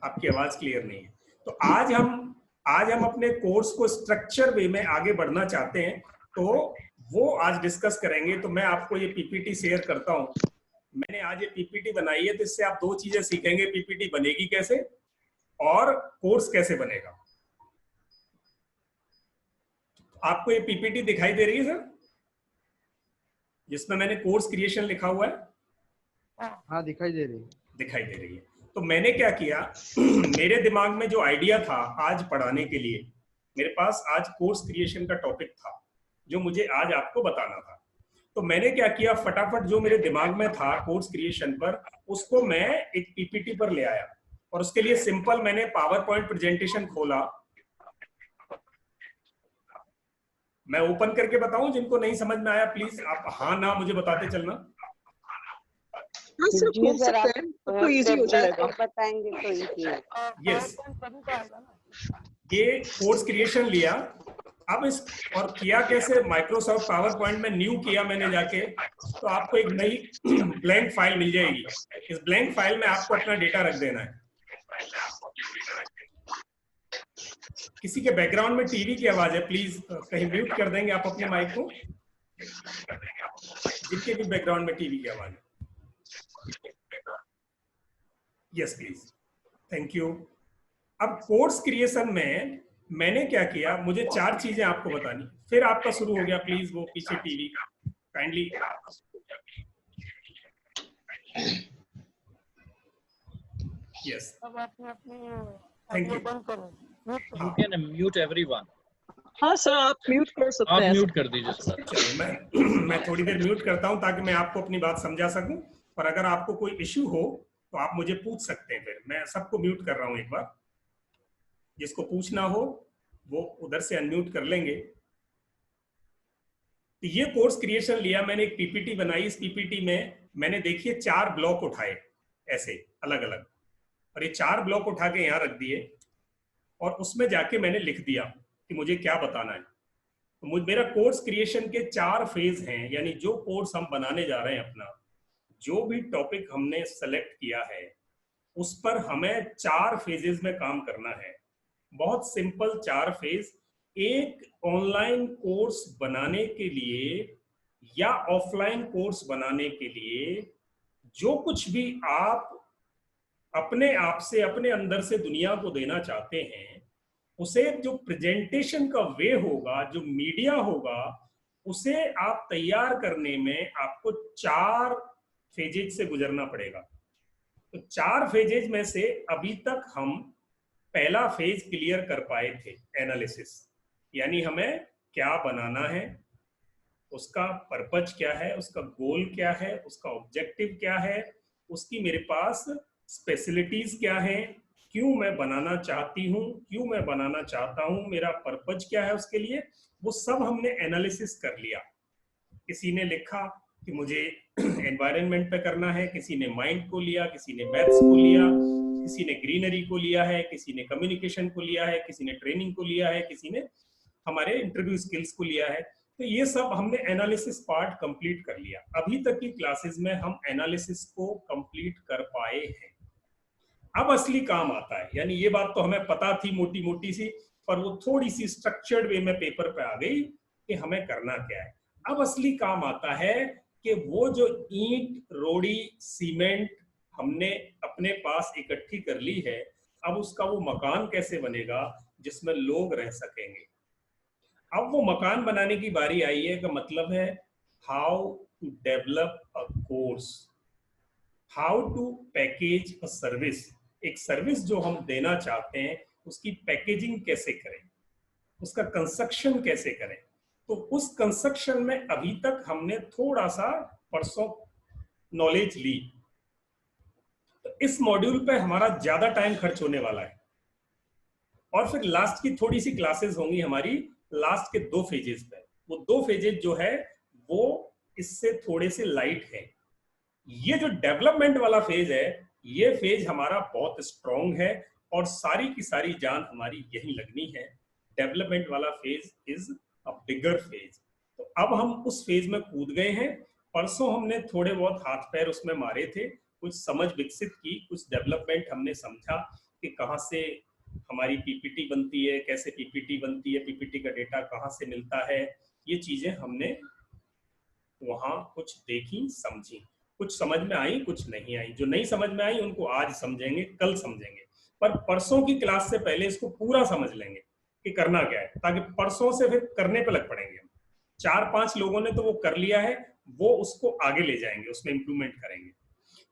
आपकी आवाज क्लियर नहीं है। तो आज हम अपने कोर्स को स्ट्रक्चर वे में आगे बढ़ना चाहते हैं, तो वो आज डिस्कस करेंगे। तो मैं आपको ये पीपीटी शेयर करता हूं। मैंने आज ये पीपीटी बनाई है, तो इससे आप दो चीजें सीखेंगे, पीपीटी बनेगी कैसे और कोर्स कैसे बनेगा। आपको ये पीपीटी दिखाई दे रही है सर, जिसमें मैंने कोर्स क्रिएशन लिखा हुआ है? हाँ दिखाई दे रही है। दिखाई दे रही है। तो मैंने क्या किया, मेरे दिमाग में जो आइडिया था आज पढ़ाने के लिए, मेरे पास आज कोर्स क्रिएशन का टॉपिक था जो मुझे आज आपको बताना था। तो मैंने क्या किया, फटाफट जो मेरे दिमाग में था कोर्स क्रिएशन पर, उसको मैं एक पीपीटी पर ले आया। और उसके लिए सिंपल मैंने पावर पॉइंट प्रेजेंटेशन खोला। मैं ओपन करके बताऊं, जिनको नहीं समझ में आया प्लीज आप हाँ ना मुझे बताते चलना। तो इजी हो जाएगा, बताएंगे तो इजी है। यस, ये कोर्स क्रिएशन लिया। अब इस और किया कैसे, माइक्रोसॉफ्ट पावर पॉइंट में न्यू किया मैंने जाके, तो आपको एक नई ब्लैंक फाइल मिल जाएगी। इस ब्लैंक फाइल में आपको अपना डेटा रख देना है। किसी के बैकग्राउंड में टीवी की आवाज है, प्लीज कहीं म्यूट कर देंगे आप अपने माइक को, जिनके भी बैकग्राउंड में टीवी की आवाज है। Yes please, thank you. अब कोर्स क्रिएशन में मैंने क्या किया, मुझे चार चीजें आपको बतानी। फिर आपका शुरू हो गया, प्लीज वो पीछे TV kindly. Yes, thank you. You can mute everyone. हाँ सर, आप म्यूट कर सकते हैं। आप म्यूट कर दीजिए सर। चलो मैं थोड़ी देर म्यूट करता हूं ताकि मैं आपको अपनी बात समझा सकूं, और अगर आपको कोई इश्यू हो तो आप मुझे पूछ सकते हैं। फिर मैं सबको म्यूट कर रहा हूं एक बार, जिसको पूछना हो वो उधर से अनम्यूट कर लेंगे। तो ये कोर्स क्रिएशन लिया मैंने, एक पीपीटी बनाई। इस पीपीटी में मैंने देखिए 4 ब्लॉक उठाए ऐसे अलग अलग, और ये 4 ब्लॉक उठा के यहाँ रख दिए, और उसमें जाके मैंने लिख दिया कि मुझे क्या बताना है। तो मेरा कोर्स क्रिएशन के 4 फेज हैं, यानी जो कोर्स हम बनाने जा रहे हैं अपना, जो भी टॉपिक हमने सेलेक्ट किया है उस पर हमें 4 फेजेस में काम करना है। बहुत सिंपल 4 फेज। एक ऑनलाइन कोर्स बनाने के लिए या ऑफलाइन कोर्स बनाने के लिए जो कुछ भी आप अपने आप से, अपने अंदर से दुनिया को देना चाहते हैं, उसे जो प्रेजेंटेशन का वे होगा, जो मीडिया होगा, उसे आप तैयार करने में आपको 4 फेजेज से गुजरना पड़ेगा। तो 4 फेजेज में से अभी तक हम पहला फेज क्लियर कर पाए थे, एनालिसिस, यानी हमें क्या बनाना है, उसका पर्पज क्या है, उसका गोल क्या है, उसका ऑब्जेक्टिव क्या है, उसकी मेरे पास स्पेशलिटीज क्या है, क्यों मैं बनाना चाहती हूँ, क्यों मैं बनाना चाहता हूँ, मेरा पर्पज क्या है उसके लिए, वो सब हमने एनालिसिस कर लिया। किसी ने लिखा कि मुझे एनवायरनमेंट पे करना है, किसी ने माइंड को लिया, किसी ने मैथ्स को लिया, किसी ने ग्रीनरी को लिया है, किसी ने कम्युनिकेशन को लिया है, किसी ने ट्रेनिंग को लिया है, किसी ने हमारे इंटरव्यू स्किल्स को लिया है। तो ये सब हमने एनालिसिस पार्ट कंप्लीट कर लिया। अभी तक की क्लासेस में हम एनालिसिस को कंप्लीट कर पाए हैं। अब असली काम आता है, यानी ये बात तो हमें पता थी मोटी मोटी सी, पर वो थोड़ी सी स्ट्रक्चर्ड वे में पेपर पे आ गई कि हमें करना क्या है। अब असली काम आता है कि वो जो ईंट, रोड़ी, सीमेंट हमने अपने पास इकट्ठी कर ली है, अब उसका वो मकान कैसे बनेगा जिसमें लोग रह सकेंगे। अब वो मकान बनाने की बारी आई है, का मतलब है how to develop a course, how to package a service. एक सर्विस जो हम देना चाहते हैं उसकी पैकेजिंग कैसे करें, उसका कंस्ट्रक्शन कैसे करें। तो उस कंस्ट्रक्शन में अभी तक हमने थोड़ा सा परसों नॉलेज ली। तो इस मॉड्यूल पे हमारा ज्यादा टाइम खर्च होने वाला है, और फिर लास्ट की थोड़ी सी क्लासेस होंगी हमारी लास्ट के 2 फेजेस पे। वो 2 फेजेस जो है वो इससे थोड़े से लाइट है। ये जो डेवलपमेंट वाला फेज है, ये फेज हमारा बहुत स्ट्रॉन्ग है, और सारी की सारी जान हमारी यही लगनी है। डेवलपमेंट वाला phase is a bigger phase. तो अब हम उस फेज में कूद गए हैं। परसों हमने थोड़े बहुत हाथ पैर उसमें मारे थे, कुछ समझ विकसित की, कुछ डेवलपमेंट हमने समझा कि कहाँ से हमारी पीपीटी बनती है, कैसे पीपीटी बनती है, पीपीटी का डेटा कहाँ से मिलता है। ये चीजें हमने वहाँ कुछ देखी, समझी, कुछ समझ में आई, कुछ नहीं आई। जो नहीं समझ में आई उनको आज समझेंगे, कल समझेंगे, पर परसों की क्लास से पहले इसको पूरा समझ लेंगे कि करना क्या है, ताकि परसों से फिर करने पे लग पड़ेंगे। 4-5 लोगों ने तो वो कर लिया है, वो उसको आगे ले जाएंगे, उसमें इंप्रूवमेंट करेंगे।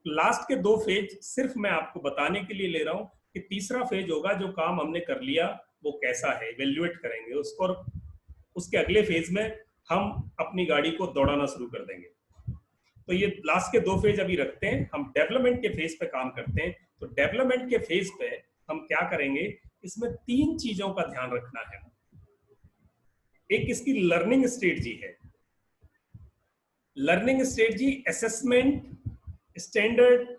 लास्ट के 2 फेज सिर्फ मैं आपको बताने के लिए ले रहा हूँ कि तीसरा फेज होगा, जो काम हमने कर लिया वो कैसा है, इवेल्युएट करेंगे उसको, और उसके अगले फेज में हम अपनी गाड़ी को दौड़ाना शुरू कर देंगे। तो ये लास्ट के 2 फेज अभी रखते हैं, हम डेवलपमेंट के फेज पे काम करते हैं। तो डेवलपमेंट के फेज पे हम क्या करेंगे, इसमें 3 चीजों का ध्यान रखना है। एक इसकी लर्निंग स्ट्रेटजी है। Learning strategy, assessment, standard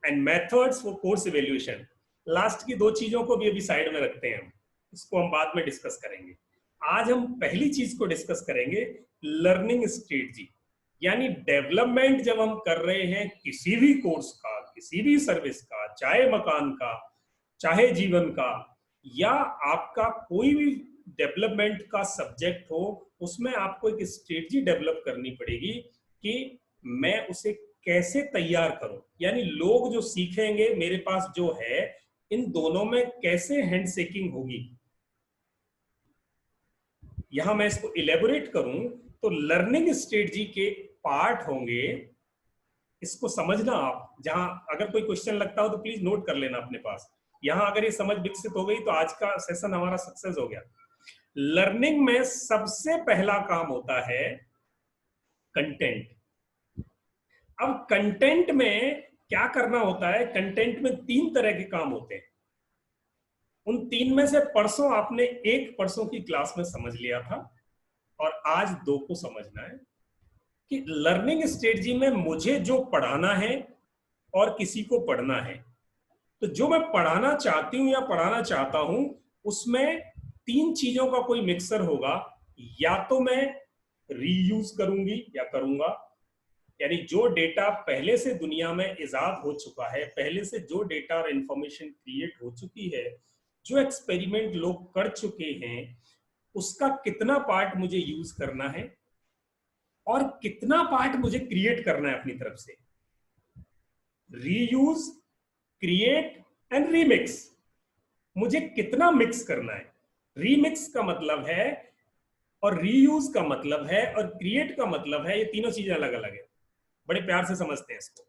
and methods for course evaluation. Last की 2 चीजों को भी अभी साइड में रखते हैं, इसको हम बाद में डिस्कस करेंगे। आज हम पहली चीज को डिस्कस करेंगे, लर्निंग स्ट्रेटजी। यानी डेवलपमेंट जब हम कर रहे हैं किसी भी कोर्स का, किसी भी सर्विस का, चाहे मकान का, चाहे जीवन का, या आपका कोई भी डेवलपमेंट का सब्जेक्ट हो, उसमें आपको एक स्ट्रेटजी डेवलप करनी पड़ेगी कि मैं उसे कैसे तैयार करूं। यानी लोग जो सीखेंगे मेरे पास जो है, इन दोनों में कैसे हैंडशेकिंग होगी। यहां मैं इसको इलेबोरेट करूं तो लर्निंग स्ट्रेटजी के पार्ट होंगे, इसको समझना आप। जहां अगर कोई क्वेश्चन लगता हो तो प्लीज नोट कर लेना अपने पास। यहां अगर ये समझ विकसित हो गई तो आज का सेशन हमारा सक्सेस हो गया। लर्निंग में सबसे पहला काम होता है कंटेंट। अब कंटेंट में क्या करना होता है? कंटेंट में 3 तरह के काम होते हैं। उन 3 में से परसों आपने एक परसों की क्लास में समझ लिया था और आज 2 को समझना है कि लर्निंग स्ट्रेटजी में मुझे जो पढ़ाना है और किसी को पढ़ना है, तो जो मैं पढ़ाना चाहती हूं या पढ़ाना चाहता हूं उसमें 3 चीजों का कोई मिक्सर होगा। या तो मैं रीयूज करूंगी या करूंगा, यानी जो डेटा पहले से दुनिया में इजाद हो चुका है, पहले से जो डेटा और इंफॉर्मेशन क्रिएट हो चुकी है, जो एक्सपेरिमेंट लोग कर चुके हैं, उसका कितना पार्ट मुझे यूज करना है और कितना पार्ट मुझे क्रिएट करना है अपनी तरफ से। रीयूज, क्रिएट एंड रीमिक्स, मुझे कितना मिक्स करना है। रीमिक्स का मतलब है और रीयूज का मतलब है और क्रिएट का मतलब है, ये तीनों चीजें अलग अलग है। बड़े प्यार से समझते हैं इसको।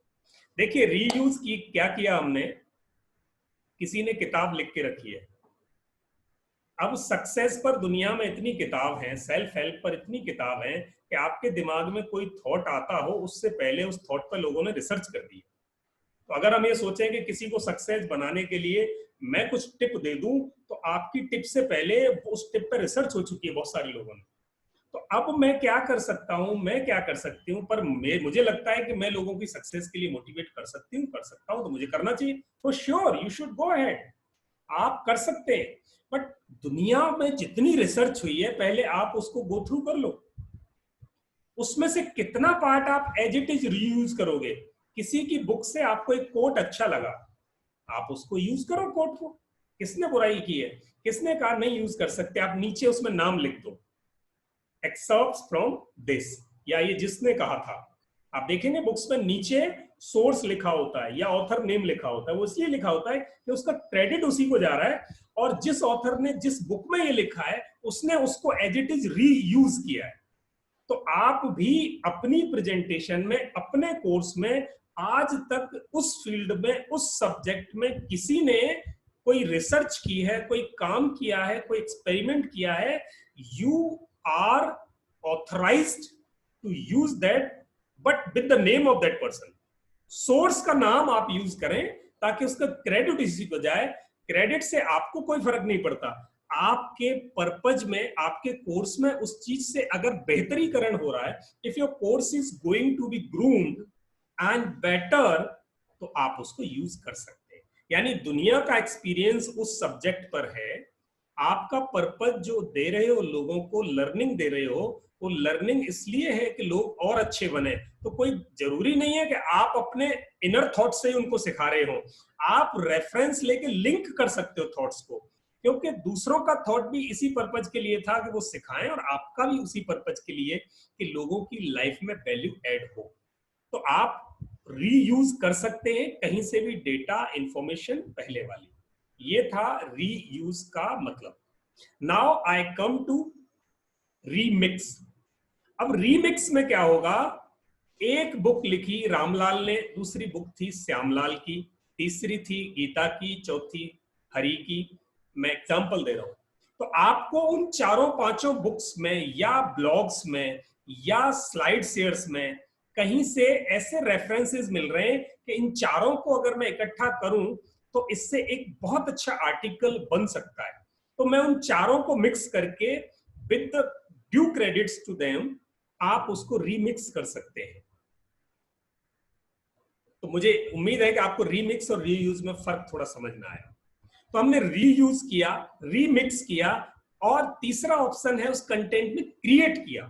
देखिए, रीयूज की क्या किया हमने, किसी ने किताब लिख के रखी है। अब सक्सेस पर दुनिया में इतनी किताब है, सेल्फ हेल्प पर इतनी किताब है कि आपके दिमाग में कोई थॉट आता हो उससे पहले उस थॉट पर लोगों ने रिसर्च कर दी। तो अगर हम ये सोचें कि किसी को सक्सेस बनाने के लिए मैं कुछ टिप दे दूं, तो आपकी टिप से पहले उस टिप पर रिसर्च हो चुकी है बहुत सारे लोगों ने। तो अब मैं क्या कर सकता हूं, मैं क्या कर सकती हूं, पर मुझे लगता है कि मैं लोगों की सक्सेस के लिए मोटिवेट कर सकता हूं, तो मुझे करना चाहिए। तो sure, you should go ahead, आप कर सकते हैं। बट दुनिया में जितनी रिसर्च हुई है, पहले आप उसको गो थ्रू कर लो। उसमें से कितना पार्ट आप एज इट इज रीयूज करोगे। किसी की बुक से आपको एक कोट अच्छा लगा, आप उसको यूज करो कोट को। किसने बुराई की है? किसने कहा नहीं यूज कर सकते? आप नीचे उसमें नाम लिख दो, एक्सर्प्ट्स फ्रॉम दिस, या ये जिसने कहा था। आप देखेंगे बुक्स में नीचे सोर्स लिखा होता है या ऑथर नेम लिखा होता है। वो इसलिए लिखा होता है कि उसका क्रेडिट उसी को जा रहा है, और जिस ऑथर ने जिस बुक में ये लिखा है उसने उसको एज इट इज रीयूज किया है। तो आप भी अपनी प्रेजेंटेशन में, अपने कोर्स में आज तक उस फील्ड में, उस सब्जेक्ट में किसी ने कोई रिसर्च की है, कोई काम किया है, कोई एक्सपेरिमेंट किया है, you are authorised to use that, but with the name of that person. Source का नाम आप यूज करें ताकि उसका क्रेडिट इसी को जाए। क्रेडिट से आपको कोई फर्क नहीं पड़ता। आपके पर्पज में, आपके कोर्स में उस चीज से अगर बेहतरीकरण हो रहा है, if your course is going to be groomed and better, तो आप उसको यूज कर सकते हैं। यानी दुनिया का एक्सपीरियंस उस सब्जेक्ट पर है, आपका पर्पज जो दे रहे हो लोगों को, लर्निंग दे रहे हो, वो लर्निंग इसलिए है कि लोग और अच्छे बने। तो कोई जरूरी नहीं है कि आप अपने इनर थॉट से ही उनको सिखा रहे हो। आप रेफरेंस लेके लिंक कर सकते हो थॉट्स को, क्योंकि दूसरों का थॉट भी इसी पर्पज के लिए था कि वो सिखाएं, और आपका भी उसी पर्पज के लिए कि लोगों की लाइफ में वैल्यू ऐड हो। तो आप रीयूज कर सकते हैं कहीं से भी डेटा, इंफॉर्मेशन पहले वाली। ये था रीयूज का मतलब। Now I come to remix. अब रीमिक्स में क्या होगा? एक बुक लिखी रामलाल ने, दूसरी बुक थी श्यामलाल की, तीसरी थी गीता की, चौथी हरि की। मैं एग्जांपल दे रहा हूं। तो आपको उन 4-5 बुक्स में या ब्लॉग्स में या स्लाइड शेयर्स में कहीं से ऐसे रेफरेंसेस मिल रहे हैं कि इन चारों को अगर मैं इकट्ठा करूं तो इससे एक बहुत अच्छा आर्टिकल बन सकता है। तो मैं उन चारों को मिक्स करके with due credits to them आप उसको रीमिक्स कर सकते हैं। तो मुझे उम्मीद है कि आपको रीमिक्स और रीयूज में फर्क थोड़ा समझ में आया। तो हमने रीयूज किया, रीमिक्स किया, और तीसरा ऑप्शन है उस कंटेंट में क्रिएट किया।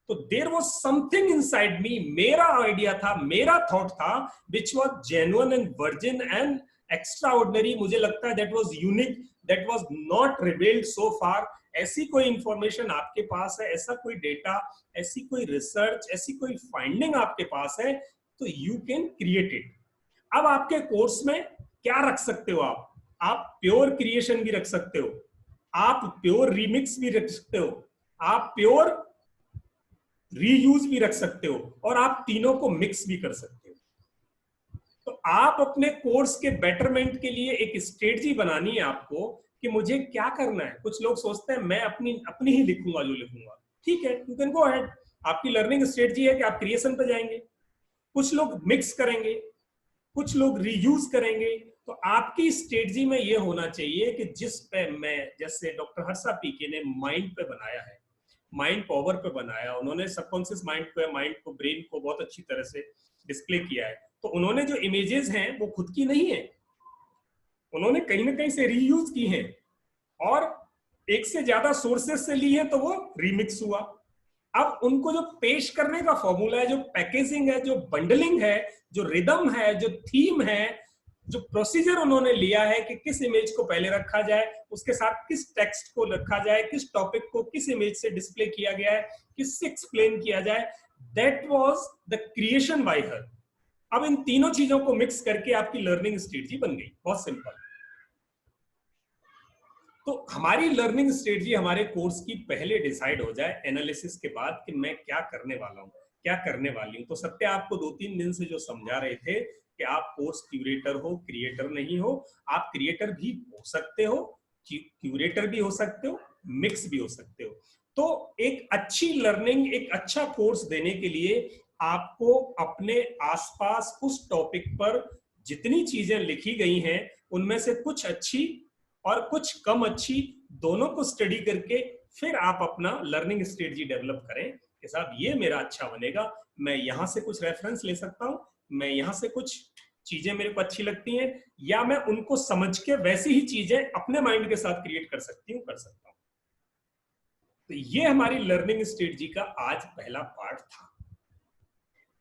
तो there was something inside me, मेरा आइडिया था, मेरा थॉट था, which was genuine and virgin and extraordinary. मुझे लगता है that was unique, that was not revealed so far. ऐसी कोई इंफॉर्मेशन आपके पास है, ऐसा कोई डेटा, ऐसी कोई रिसर्च, ऐसी कोई फाइंडिंग आपके पास है, तो यू कैन क्रिएट इट। अब आपके कोर्स में क्या रख सकते हो आप प्योर क्रिएशन भी रख सकते हो, आप प्योर रीमिक्स भी रख सकते हो, आप प्योर रीयूज भी रख सकते हो, और आप तीनों को मिक्स भी कर सकते हो। तो आप अपने कोर्स के बेटरमेंट के लिए एक स्ट्रेटजी बनानी है आपको कि मुझे क्या करना है। कुछ लोग सोचते हैं मैं अपनी ही लिखूंगा जो लिखूंगा, ठीक है, यू कैन गो अहेड, आपकी लर्निंग स्ट्रेटजी है कि आप क्रिएशन पे जाएंगे। कुछ लोग मिक्स करेंगे, कुछ लोग रीयूज करेंगे। तो आपकी स्ट्रेटजी में ये होना चाहिए कि जिस पे मैं, जैसे डॉक्टर हर्षा पीके ने माइंड पे बनाया है, माइंड पावर पे बनाया, उन्होंने सबकॉन्शियस माइंड पे, माइंड को, ब्रेन को बहुत अच्छी तरह से डिस्प्ले किया है। तो उन्होंने जो इमेजेस हैं वो खुद की नहीं है, उन्होंने कहीं ना कहीं से रीयूज की हैं और एक से ज्यादा सोर्सेस से ली है, तो वो रीमिक्स हुआ। अब उनको जो पेश करने का फॉर्मूला है, जो पैकेजिंग है, जो बंडलिंग है, जो रिदम है, जो थीम है, जो प्रोसीजर उन्होंने लिया है कि किस इमेज को पहले रखा जाए, उसके साथ किस टेक्स्ट को रखा जाए, किस टॉपिक को किस इमेज से डिस्प्ले किया गया है, किससे एक्सप्लेन किया जाए, that was the creation bye हर। अब इन तीनों चीजों को मिक्स करके आपकी लर्निंग स्ट्रेटजी बन गई, बहुत सिंपल। तो हमारी लर्निंग स्ट्रेटजी हमारे कोर्स की पहले डिसाइड हो जाए एनालिसिस के बाद कि मैं क्या करने वाला हूँ, क्या करने वाली हूँ। तो सत्य आपको 2-3 दिन से जो समझा रहे थे कि आप कोर्स क्यूरेटर हो, क्रिएटर नहीं हो। आप क्रिएटर भी हो सकते हो, क्यूरेटर भी हो सकते हो, मिक्स भी हो सकते हो। तो एक अच्छी लर्निंग, एक अच्छा कोर्स देने के लिए आपको अपने आसपास उस टॉपिक पर जितनी चीजें लिखी गई हैं उनमें से कुछ अच्छी और कुछ कम अच्छी दोनों को स्टडी करके फिर आप अपना लर्निंग स्ट्रेटजी डेवलप करें कि साहब ये मेरा अच्छा बनेगा, मैं यहां से कुछ रेफरेंस ले सकता हूं, मैं यहां से कुछ चीजें मेरे को अच्छी लगती हैं, या मैं उनको समझ के वैसी ही चीजें अपने माइंड के साथ क्रिएट कर सकता हूं। तो ये हमारी लर्निंग स्ट्रेटजी का आज पहला पार्ट था।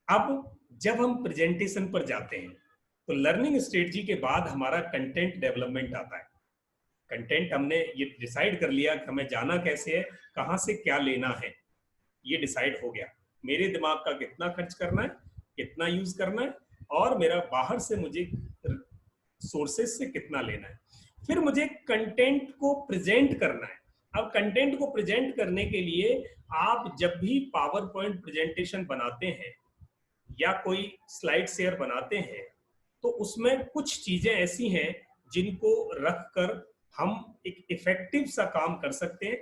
अब जब हम प्रेजेंटेशन पर जाते हैं तो लर्निंग स्ट्रेटजी के बाद हमारा कंटेंट डेवलपमेंट आता है। कंटेंट हमने ये डिसाइड कर लिया कि हमें जाना कैसे है, कहां से क्या लेना है, ये डिसाइड हो गया। मेरे दिमाग का कितना खर्च करना है, कितना यूज करना है, और मेरा बाहर से मुझे सोर्सेस से कितना लेना है। फिर मुझे कंटेंट को प्रेजेंट करना है। अब कंटेंट को प्रेजेंट करने के लिए आप जब भी पावर पॉइंट प्रेजेंटेशन बनाते हैं या कोई स्लाइड शेयर बनाते हैं तो उसमें कुछ चीजें ऐसी हैं जिनको रखकर हम एक इफेक्टिव सा काम कर सकते हैं।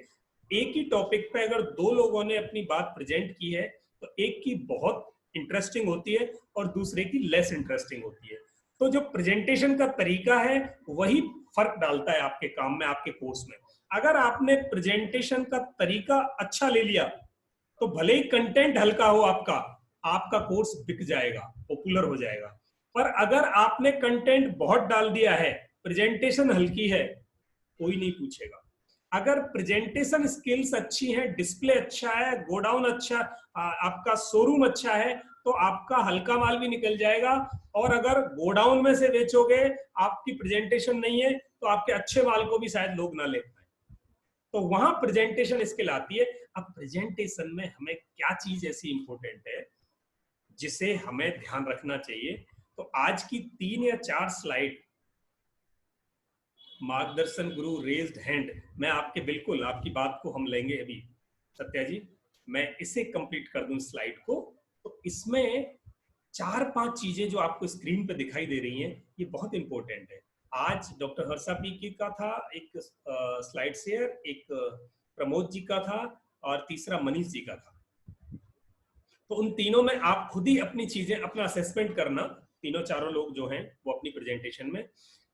एक ही टॉपिक पे अगर 2 लोगों ने अपनी बात प्रेजेंट की है तो एक की बहुत इंटरेस्टिंग होती है और दूसरे की लेस इंटरेस्टिंग होती है। तो जो प्रेजेंटेशन का तरीका है वही फर्क डालता है आपके काम में, आपके कोर्स में। अगर आपने प्रेजेंटेशन का तरीका अच्छा ले लिया तो भले ही कंटेंट हल्का हो आपका कोर्स बिक जाएगा, पॉपुलर हो जाएगा। पर अगर आपने कंटेंट बहुत डाल दिया है, प्रेजेंटेशन हल्की है, कोई नहीं पूछेगा। अगर प्रेजेंटेशन स्किल्स अच्छी है, डिस्प्ले अच्छा है, गोडाउन अच्छा, आपका शोरूम अच्छा है, तो आपका हल्का माल भी निकल जाएगा। और अगर गोडाउन में से बेचोगे, आपकी प्रेजेंटेशन नहीं है, तो आपके अच्छे माल को भी शायद लोग ना ले पाए। तो वहां प्रेजेंटेशन स्किल आती है। अब प्रेजेंटेशन में हमें क्या चीज ऐसी इंपॉर्टेंट है जिसे हमें ध्यान रखना चाहिए। तो आज की 3 या 4 स्लाइड, मार्गदर्शन गुरु रेज्ड हैंड, मैं बिल्कुल आपकी बात को हम लेंगे अभी। सत्या जी, मैं इसे कंप्लीट कर दूं स्लाइड को। तो इसमें 4-5 चीजें जो आपको स्क्रीन पे दिखाई दे रही हैं, ये बहुत इंपॉर्टेंट है। आज डॉक्टर हर्षा पीके का था एक स्लाइड शेयर, एक प्रमोद जी का था और तीसरा मनीष जी का था। तो उन तीनों में आप खुद ही अपनी चीजें, अपना असेसमेंट करना। तीनों चारों लोग जो हैं वो अपनी प्रेजेंटेशन में,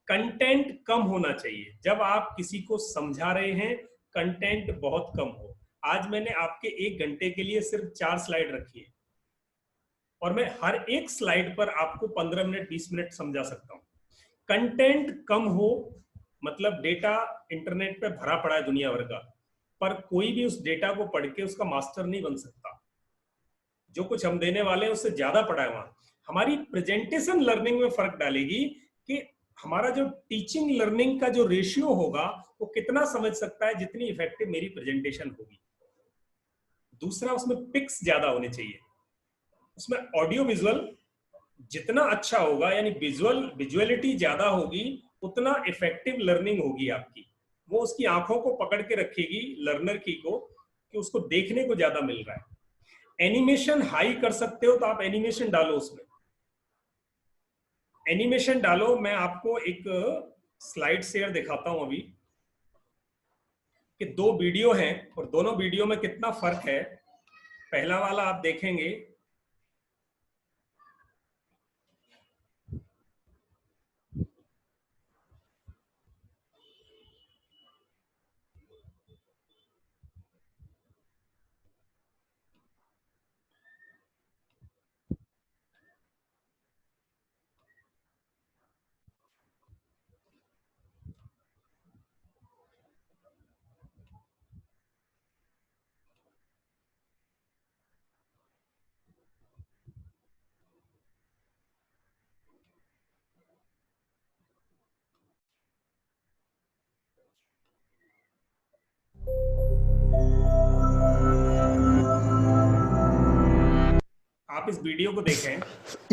कंटेंट कम होना चाहिए। जब आप किसी को समझा रहे हैं, कंटेंट बहुत कम हो। आज मैंने आपके 1 घंटे के लिए सिर्फ 4 स्लाइड रखी है और मैं हर एक स्लाइड पर आपको 15 मिनट 20 मिनट समझा सकता हूं। कंटेंट कम हो मतलब डेटा इंटरनेट पे भरा पड़ा है दुनिया भर का, पर कोई भी उस डेटा को पढ़ के उसका मास्टर नहीं बन सकता। जो कुछ हम देने वाले हैं उससे ज्यादा पड़ा है वहां। हमारी प्रेजेंटेशन लर्निंग में फर्क डालेगी कि हमारा जो टीचिंग लर्निंग का जो रेशियो होगा वो कितना समझ सकता है, जितनी इफेक्टिव मेरी प्रेजेंटेशन होगी। दूसरा, उसमें पिक्स ज्यादा होने चाहिए। उसमें ऑडियो विजुअल जितना अच्छा होगा, यानी विजुअलिटी ज्यादा होगी, उतना इफेक्टिव लर्निंग होगी आपकी। वो उसकी आंखों को पकड़ के रखेगी लर्नर की को, कि उसको देखने को ज्यादा मिल रहा है। एनिमेशन हाई कर सकते हो तो आप एनिमेशन डालो, उसमें एनिमेशन डालो। मैं आपको एक स्लाइड शेयर दिखाता हूं अभी। कि 2 वीडियो हैं और दोनों वीडियो में कितना फर्क है। पहला वाला आप देखेंगे, आप इस वीडियो को देखें।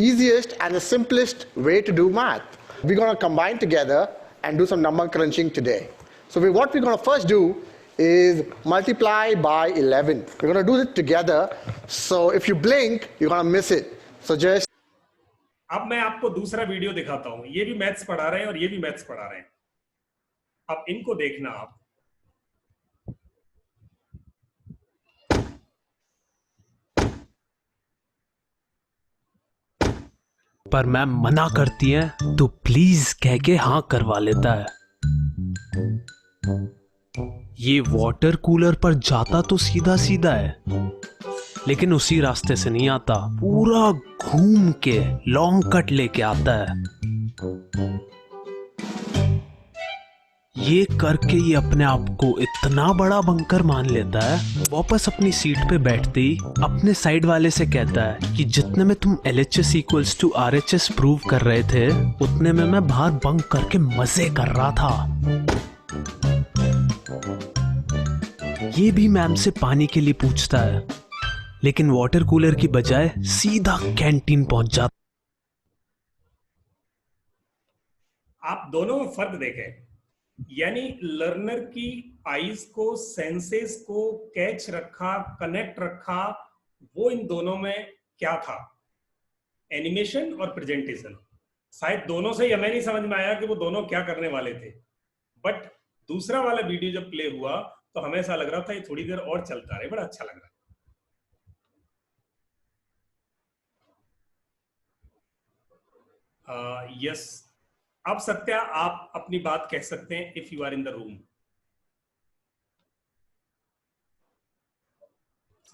Easiest and the simplest way to do math. We're going to combine together and do some number crunching today. So what we're going to first do is multiply by 11. We're going to do it together. So if you blink, you're going to miss it. So just. अब मैं आपको दूसरा video दिखाता हूं। ये भी maths पढ़ा रहे हैं और ये भी मैथ्स पढ़ा रहे हैं। अब इनको देखना आप। पर मैम मना करती हैं तो प्लीज कह के हाँ करवा लेता है। ये वाटर कूलर पर जाता तो सीधा सीधा है, लेकिन उसी रास्ते से नहीं आता, पूरा घूम के लॉन्ग कट लेके आता है। ये करके ये अपने आप को इतना बड़ा बंकर मान लेता है, वापस अपनी सीट पे बैठते ही अपने साइड वाले से कहता है कि जितने में तुम LHS equals to RHS prove कर रहे थे, उतने में मैं बाहर बंक करके मजे कर रहा था। ये भी मैम से पानी के लिए पूछता है, लेकिन वाटर कूलर की बजाय सीधा कैंटीन पहुंच जाता। आप दोनों में फर्क देखें, यानी लर्नर की आईज को, सेंसेस को कैच रखा, कनेक्ट रखा, वो इन दोनों में क्या था, एनिमेशन और प्रेजेंटेशन। शायद दोनों से हमें नहीं समझ में आया कि वो दोनों क्या करने वाले थे, बट दूसरा वाला वीडियो जब प्ले हुआ तो हमें ऐसा लग रहा था ये थोड़ी देर और चलता रहे, बड़ा अच्छा लग रहा है। यस, अब सत्या आप अपनी बात कह सकते हैं if you are in the room.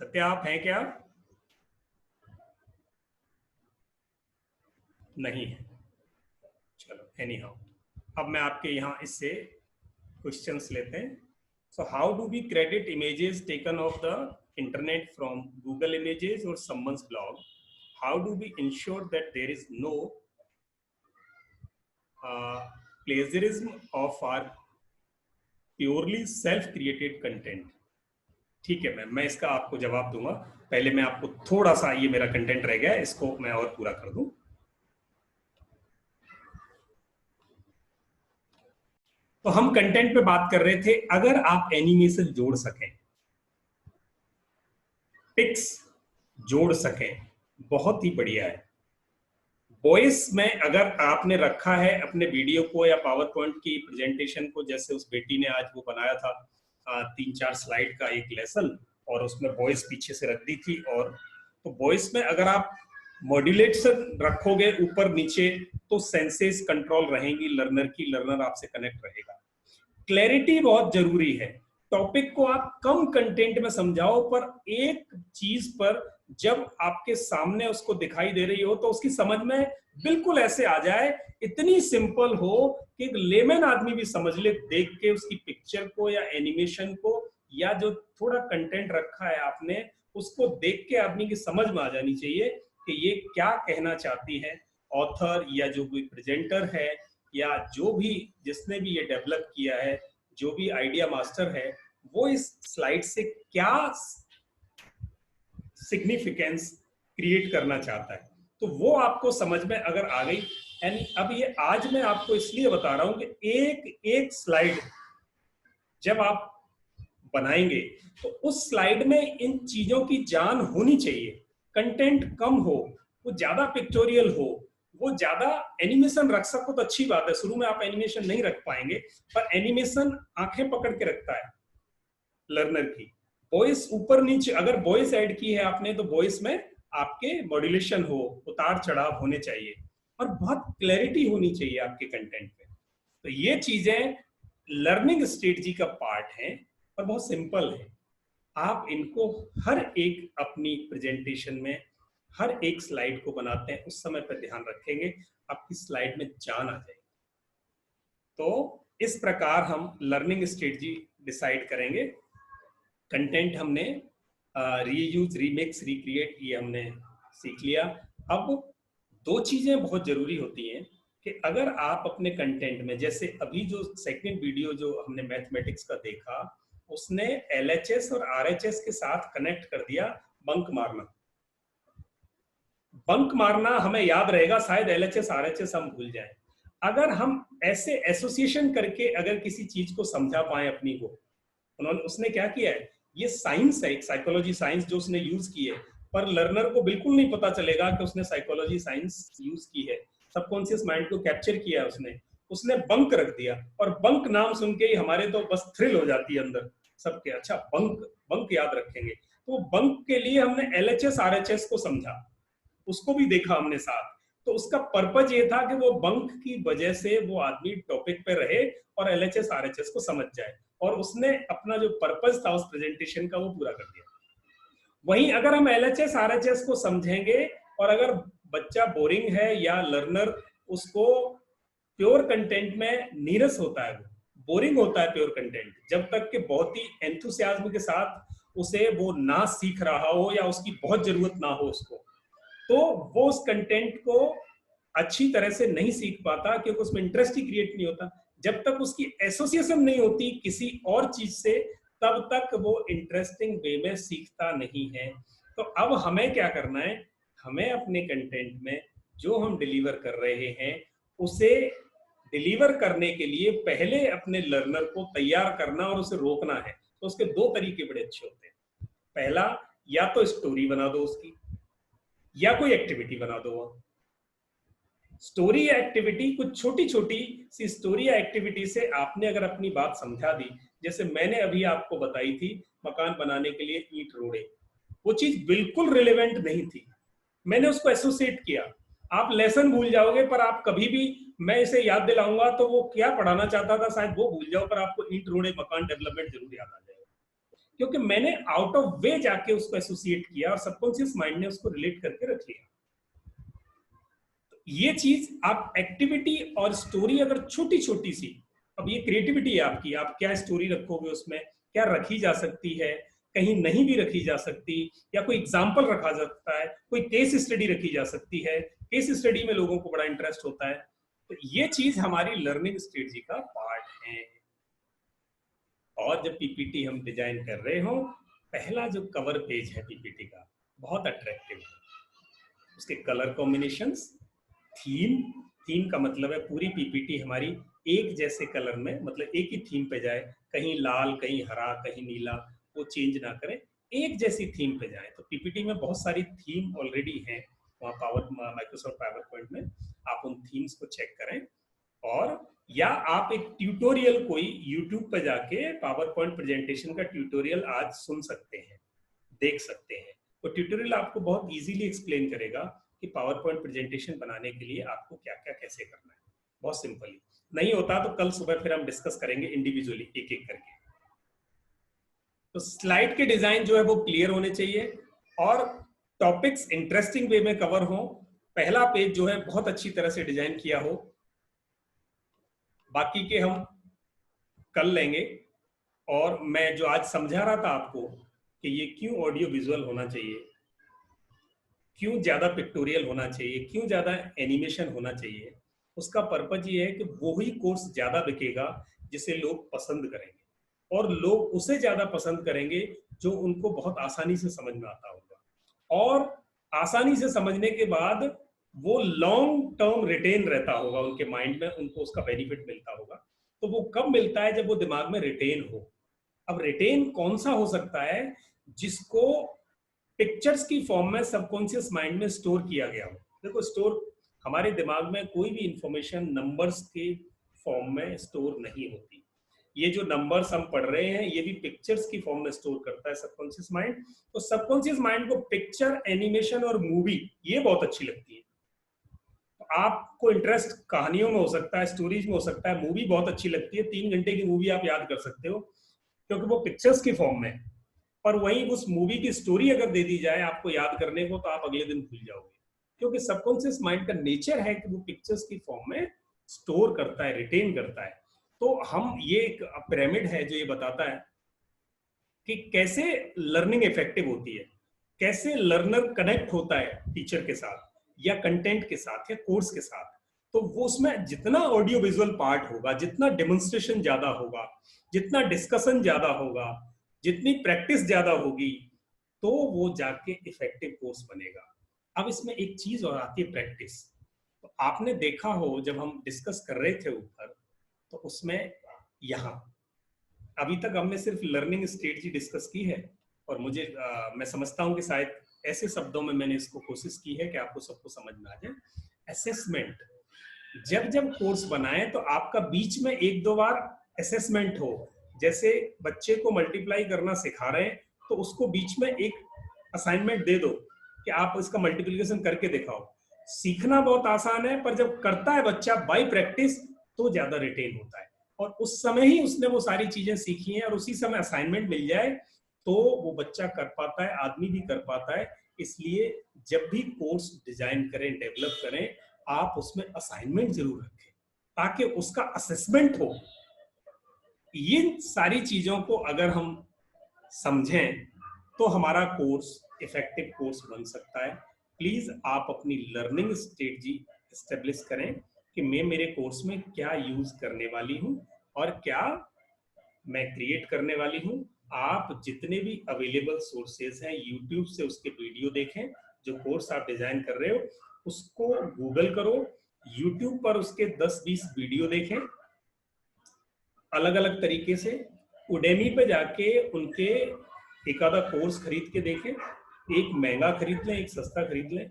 Satya आप हैं क्या? नहीं है, चलो एनी हाउ। अब मैं आपके यहाँ इससे क्वेश्चंस लेते हैं। So how do we credit images taken off the internet from Google images और someone's blog? How do we ensure that there is no plagiarism of our purely self-created content? ठीक है मैम, मैं इसका आपको जवाब दूंगा। पहले मैं आपको थोड़ा सा, ये मेरा कंटेंट रह गया है, इसको मैं और पूरा कर दूं। तो हम कंटेंट पे बात कर रहे थे, अगर आप एनिमेशन जोड़ सकें, पिक्स जोड़ सकें, बहुत ही बढ़िया है। वॉइस में अगर आपने रखा है अपने वीडियो को या पावर पॉइंट की प्रेजेंटेशन को, जैसे उस बेटी ने आज वो बनाया था 3-4 स्लाइड का एक लेसन, और उसमें वॉइस पीछे से रख दी थी, और तो वॉइस में अगर आप मॉड्यूलेशन रखोगे ऊपर नीचे तो सेंसेस कंट्रोल रहेंगी लर्नर की, लर्नर आपसे कनेक्ट रहेगा। क्लैरिटी बहुत जरूरी है। टॉपिक को आप कम कंटेंट में समझाओ, पर एक चीज पर जब आपके सामने उसको दिखाई दे रही हो तो उसकी समझ में बिल्कुल ऐसे आ जाए, इतनी सिंपल हो कि एक लेमन आदमी भी समझ ले, देख के उसकी पिक्चर को या एनिमेशन को या जो थोड़ा कंटेंट रखा है आपने, उसको देख के आदमी की समझ में आ जानी चाहिए कि ये क्या कहना चाहती है ऑथर या जो भी प्रेजेंटर है या जो भी जिसने भी ये डेवलप किया है, जो भी आइडिया मास्टर है, वो इस स्लाइड से क्या सिग्निफिकेंस क्रिएट करना चाहता है। तो वो आपको समझ में अगर आ गई, एंड अब ये आज मैं आपको इसलिए बता रहा हूं कि एक एक स्लाइड जब आप बनाएंगे तो उस स्लाइड में इन चीजों की जान होनी चाहिए। कंटेंट कम हो, वो ज्यादा पिक्टोरियल हो, वो ज्यादा एनिमेशन रख सको तो अच्छी बात है। शुरू में आप एनिमेशन नहीं रख पाएंगे, पर एनिमेशन आंखें पकड़ के रखता है। लर्नर की। वॉइस ऊपर नीचे, अगर वॉइस ऐड की है आपने तो वॉइस में आपके मॉड्यूलेशन हो, उतार चढ़ाव होने चाहिए और बहुत क्लैरिटी होनी चाहिए आपके कंटेंट में। तो ये चीजें लर्निंग स्ट्रेटजी का पार्ट है और बहुत सिंपल है। आप इनको हर एक अपनी प्रेजेंटेशन में हर एक स्लाइड को बनाते हैं उस समय पर ध्यान रखेंगे, आपकी स्लाइड में जान आ जाएगी। तो इस प्रकार हम लर्निंग स्ट्रेटजी डिसाइड करेंगे। कंटेंट हमने रीयूज, रीमिक्स, रिक्रिएट ये हमने सीख लिया। अब दो चीजें बहुत जरूरी होती हैं कि अगर आप अपने कंटेंट में, जैसे अभी जो सेकंड वीडियो जो हमने मैथमेटिक्स का देखा, उसने LHS और RHS के साथ कनेक्ट कर दिया बंक मारना। बंक मारना हमें याद रहेगा, शायद LHS RHS हम भूल जाएं। अगर हम ऐसे एसोसिएशन करके अगर किसी चीज को समझा पाए अपनी को, उसने क्या किया है, ये साइंस है, एक साइकोलॉजी साइंस जो उसने यूज की है, पर लर्नर को बिल्कुल नहीं पता चलेगा कि उसने साइकोलॉजी साइंस यूज की है। सबकॉन्शियस माइंड को कैप्चर किया उसने बंक रख दिया, और बंक नाम सुन के ही हमारे तो बस थ्रिल हो जाती है अंदर सबके, अच्छा बंक याद रखेंगे। तो बंक के लिए हमने LHS RHS को समझा, उसको भी देखा हमने साथ। तो उसका पर्पज ये था कि वो बंक की वजह से वो आदमी टॉपिक पे रहे और LHS RHS को समझ जाए, और उसने अपना जो पर्पज था उस प्रेजेंटेशन का वो पूरा कर दिया। वहीं अगर हम LHS RHS को समझेंगे और अगर बच्चा बोरिंग है या लर्नर उसको प्योर कंटेंट में नीरस होता है, बोरिंग होता है प्योर कंटेंट, जब तक कि बहुत ही एंथुसियाज्म के साथ उसे वो ना सीख रहा हो या उसकी बहुत जरूरत ना हो उसको, तो वो उस कंटेंट को अच्छी तरह से नहीं सीख पाता, क्योंकि उसमें इंटरेस्ट ही क्रिएट नहीं होता। जब तक उसकी एसोसिएशन नहीं होती किसी और चीज से, तब तक वो इंटरेस्टिंग वे में सीखता नहीं है। तो अब हमें क्या करना है, हमें अपने कंटेंट में जो हम डिलीवर कर रहे हैं उसे डिलीवर करने के लिए पहले अपने लर्नर को तैयार करना और उसे रोकना है। तो उसके दो तरीके बड़े अच्छे होते हैं। पहला, या तो स्टोरी बना दो उसकी, या कोई एक्टिविटी बना दो। स्टोरी या एक्टिविटी, कुछ छोटी छोटी सी स्टोरी या एक्टिविटी से आपने अगर अपनी बात समझा दी, जैसे मैंने अभी आपको बताई थी मकान बनाने के लिए ईंट रोड़े, वो चीज बिल्कुल रिलेवेंट नहीं थी, मैंने उसको एसोसिएट किया। आप लेसन भूल जाओगे, पर आप कभी भी मैं इसे याद दिलाऊंगा तो वो क्या पढ़ाना चाहता था शायद वो भूल जाओ, पर आपको ईंट रोड़े मकान डेवलपमेंट जरूर याद आ जाएगा, क्योंकि मैंने आउट ऑफ वे जाके उसको एसोसिएट किया और सबकॉन्शियस माइंड ने उसको रिलेट करके रख लिया। तो ये चीज आप एक्टिविटी और स्टोरी अगर छोटी छोटी सी, अब ये क्रिएटिविटी है आपकी, आप क्या स्टोरी रखोगे उसमें, क्या रखी जा सकती है, कहीं नहीं भी रखी जा सकती, या कोई एग्जाम्पल रखा जा सकता है, कोई केस स्टडी रखी जा सकती है, केस स्टडी में लोगों को बड़ा इंटरेस्ट होता है। तो ये चीज हमारी लर्निंग स्ट्रेटजी का पार्ट है। और जब पीपीटी हम डिजाइन कर रहे हो, पहला जो कवर पेज है पीपीटी का बहुत अट्रैक्टिव है, उसके कलर कॉम्बिनेशंस, थीम का मतलब है पूरी पीपीटी हमारी एक जैसे कलर में, मतलब एक ही थीम पे जाए, कहीं लाल कहीं हरा कहीं नीला, वो चेंज ना करें, एक जैसी थीम पे जाए। तो पीपीटी में बहुत सारी थीम ऑलरेडी हैं वहाँ माइक्रोसॉफ्ट पावर पॉइंट में, आप उन थीम्स को चेक करें। और या आप एक ट्यूटोरियल कोई यूट्यूब पर जाके पावर पॉइंट प्रेजेंटेशन का ट्यूटोरियल आज सुन सकते हैं, देख सकते हैं। तो ट्यूटोरियल आपको बहुत इजीली एक्सप्लेन करेगा कि पावर पॉइंट प्रेजेंटेशन बनाने के लिए आपको क्या क्या कैसे करना है, बहुत सिंपली। नहीं होता तो कल सुबह फिर हम डिस्कस करेंगे इंडिविजुअली एक एक करके। तो स्लाइड के डिजाइन जो है वो क्लियर होने चाहिए और टॉपिक्स इंटरेस्टिंग वे में कवर हो। पहला पेज जो है बहुत अच्छी तरह से डिजाइन किया हो, बाकी के हम कल लेंगे। और मैं जो आज समझा रहा था आपको कि ये क्यों ऑडियो विजुअल होना चाहिए, क्यों ज्यादा पिक्टोरियल होना चाहिए, क्यों ज्यादा एनिमेशन होना चाहिए, उसका पर्पज ये है कि वो ही कोर्स ज्यादा बिकेगा जिसे लोग पसंद करेंगे, और लोग उसे ज्यादा पसंद करेंगे जो उनको बहुत आसानी से समझ में आता होगा, और आसानी से समझने के बाद वो लॉन्ग टर्म रिटेन रहता होगा उनके माइंड में, उनको उसका बेनिफिट मिलता होगा। तो वो कब मिलता है, जब वो दिमाग में रिटेन हो। अब रिटेन कौन सा हो सकता है, जिसको पिक्चर्स की फॉर्म में सबकॉन्शियस माइंड में स्टोर किया गया हो। देखो, स्टोर हमारे दिमाग में कोई भी इंफॉर्मेशन नंबर्स के फॉर्म में स्टोर नहीं होती, ये जो नंबर्स हम पढ़ रहे हैं ये भी पिक्चर्स की फॉर्म में स्टोर करता है सबकॉन्शियस माइंड। तो सबकॉन्शियस माइंड को पिक्चर, एनिमेशन और मूवी ये बहुत अच्छी लगती है। तो आपको इंटरेस्ट कहानियों में हो सकता है, स्टोरीज में हो सकता है, मूवी बहुत अच्छी लगती है, 3 घंटे की मूवी आप याद कर सकते हो क्योंकि वो पिक्चर्स की फॉर्म में। पर वहीं उस मूवी की स्टोरी अगर दे दी जाए आपको याद करने को तो आप अगले दिन भूल जाओगे, क्योंकि सबकॉन्शियस माइंड का नेचर है कि वो पिक्चर्स की फॉर्म में स्टोर करता है, रिटेन करता है। तो हम ये एक पिरामिड है जो ये बताता है कि कैसे लर्निंग इफेक्टिव होती है, कैसे लर्नर कनेक्ट होता है टीचर के साथ या कंटेंट के साथ या कोर्स के साथ। तो वो उसमें जितना ऑडियो विजुअल पार्ट होगा, जितना डेमोन्स्ट्रेशन ज्यादा होगा, जितना डिस्कशन ज्यादा होगा, जितनी प्रैक्टिस ज्यादा होगी, तो वो जाके इफेक्टिव कोर्स बनेगा। अब इसमें एक चीज और आती है, प्रैक्टिस। तो आपने देखा हो जब हम डिस्कस कर रहे थे ऊपर, तो उसमें यहाँ अभी तक हमने सिर्फ लर्निंग स्ट्रेटजी डिस्कस की है और मुझे मैं समझता हूँ कि शायद ऐसे शब्दों में मैंने इसको कोशिश की है कि आपको सबको समझ में आ जाए। असेसमेंट, जब जब कोर्स बनाए तो आपका बीच में 1-2 बार असेसमेंट हो। जैसे बच्चे को मल्टीप्लाई करना सिखा रहे हैं तो उसको बीच में एक असाइनमेंट दे दो कि आप इसका मल्टीप्लिकेशन करके दिखाओ। सीखना बहुत आसान है, पर जब करता है बच्चा बाय प्रैक्टिस तो ज्यादा रिटेन होता है, और उस समय ही उसने वो सारी चीजें सीखी हैं और उसी समय असाइनमेंट मिल जाए तो वो बच्चा कर पाता है, आदमी भी कर पाता है। इसलिए जब भी कोर्स डिजाइन करें, डेवलप करें, आप उसमें असाइनमेंट जरूर रखें ताकि उसका असेसमेंट हो। ये सारी चीजों को अगर हम समझें तो हमारा कोर्स इफेक्टिव कोर्स बन सकता है। प्लीज आप अपनी लर्निंग स्ट्रेटजी एस्टेब्लिश करें कि मैं मेरे कोर्स में क्या यूज करने वाली हूं और क्या मैं क्रिएट करने वाली हूं। आप जितने भी अवेलेबल सोर्सेज हैं यूट्यूब से उसके वीडियो देखें। जो कोर्स आप डिजाइन कर रहे हो उसको गूगल करो, यूट्यूब पर उसके 10-20 वीडियो देखें अलग अलग तरीके से। उडेमी पे जाके उनके एक आधा कोर्स खरीद के देखें। एक महंगा खरीद लें, एक सस्ता खरीद लें,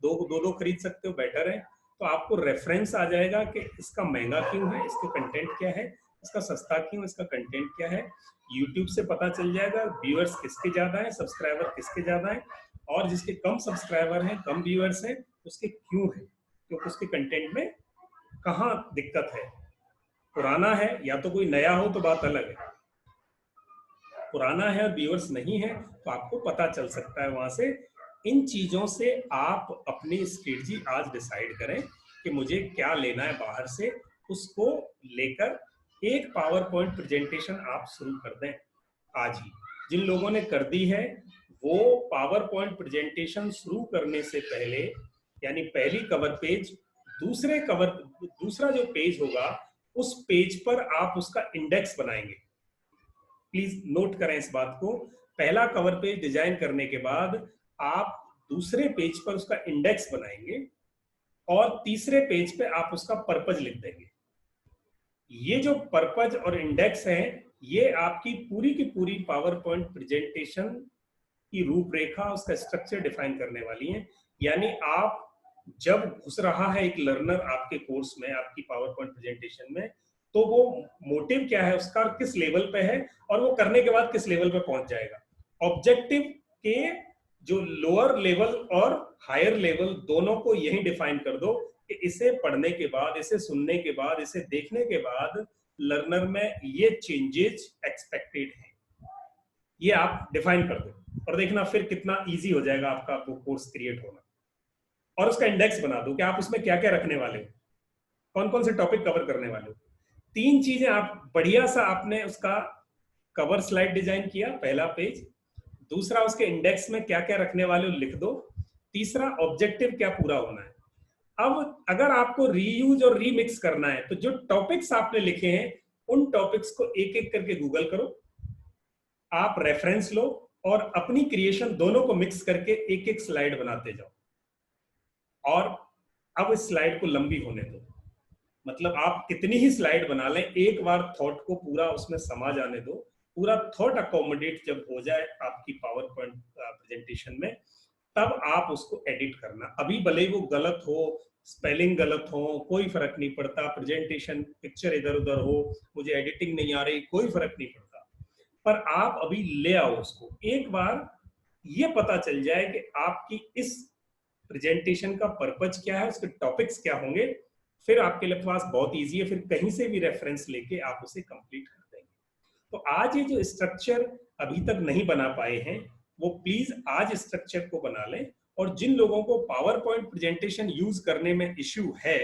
दो खरीद सकते हो, बेटर है। तो आपको रेफरेंस आ जाएगा कि इसका महंगा क्यों है, इसके कंटेंट क्या है, इसका सस्ता क्यों, इसका कंटेंट क्या है। यूट्यूब से पता चल जाएगा व्यूअर्स किसके ज्यादा है, सब्सक्राइबर किसके ज्यादा है, और जिसके कम सब्सक्राइबर हैं, कम व्यूअर्स हैं, उसके क्यों है, क्योंकि उसके कंटेंट में कहाँ दिक्कत है। पुराना है या तो कोई नया हो तो बात अलग है, पुराना है और व्यूअर्स नहीं है तो आपको पता चल सकता है वहां से। इन चीजों से आप अपनी स्ट्रेटजी आज डिसाइड करें कि मुझे क्या लेना है बाहर से, उसको लेकर एक पावर पॉइंट प्रेजेंटेशन आप शुरू कर दें आज ही। जिन लोगों ने कर दी है वो पावर पॉइंट प्रेजेंटेशन शुरू करने से पहले, यानी पहली कवर पेज, दूसरा जो पेज होगा उस पेज पर आप उसका इंडेक्स बनाएंगे। प्लीज नोट करें इस बात को। पहला कवर पेज डिजाइन करने के बाद आप दूसरे पेज पर उसका इंडेक्स बनाएंगे और तीसरे पेज पे आप उसका पर्पज लिख देंगे। ये जो पर्पज और इंडेक्स है ये आपकी पूरी की पूरी पावर पॉइंट प्रेजेंटेशन की रूपरेखा, उसका स्ट्रक्चर डिफाइन करने वाली है। यानी आप जब घुस रहा है एक लर्नर आपके कोर्स में, आपकी पावर पॉइंट प्रेजेंटेशन में, तो वो मोटिव क्या है उसका, किस लेवल पे है और वो करने के बाद किस लेवल पे पहुंच जाएगा। ऑब्जेक्टिव के जो लोअर लेवल और हायर लेवल दोनों को यही डिफाइन कर दो कि इसे पढ़ने के बाद, इसे सुनने के बाद, इसे देखने के बाद लर्नर में ये चेंजेस एक्सपेक्टेड हैं, ये आप डिफाइन कर दो और देखना फिर कितना इजी हो जाएगा आपका वो कोर्स क्रिएट होना। और उसका इंडेक्स बना दो कि आप उसमें क्या क्या रखने वाले हो, कौन कौन से टॉपिक कवर करने वाले हो। 3 चीजें आप बढ़िया सा आपने उसका कवर स्लाइड डिजाइन किया, पहला पेज। दूसरा उसके इंडेक्स में क्या क्या रखने वाले हो लिख दो। तीसरा ऑब्जेक्टिव क्या पूरा होना है। अब अगर आपको रीयूज और रीमिक्स करना है तो जो टॉपिक्स आपने लिखे हैं उन टॉपिक्स को एक एक करके गूगल करो, आप रेफरेंस लो और अपनी क्रिएशन दोनों को मिक्स करके एक एक स्लाइड बनाते जाओ। और अब इस स्लाइड को लंबी होने दो, मतलब आप कितनी ही स्लाइड बना लें, एक बार थॉट को पूरा उसमें समा जाने दो। पूरा थॉट अकोमोडेट जब हो जाए आपकी पावर पॉइंट प्रेजेंटेशन में, तब आप उसको एडिट करना। अभी भले ही वो गलत हो, स्पेलिंग गलत हो कोई फर्क नहीं पड़ता, प्रेजेंटेशन पिक्चर इधर उधर हो, मुझे एडिटिंग नहीं आ रही, कोई फर्क नहीं पड़ता, पर आप अभी ले आओ उसको। एक बार ये पता चल जाए कि आपकी इस प्रेजेंटेशन का पर्पज क्या है, उसके टॉपिक्स क्या होंगे, फिर आपके लिए पास बहुत इजी है, फिर कहीं से भी रेफरेंस लेके आप उसे कंप्लीट कर देंगे। तो आज ये जो स्ट्रक्चर अभी तक नहीं बना पाए हैं, वो प्लीज आज स्ट्रक्चर को बना लें। और जिन लोगों को पावर पॉइंट प्रेजेंटेशन यूज करने में इश्यू है,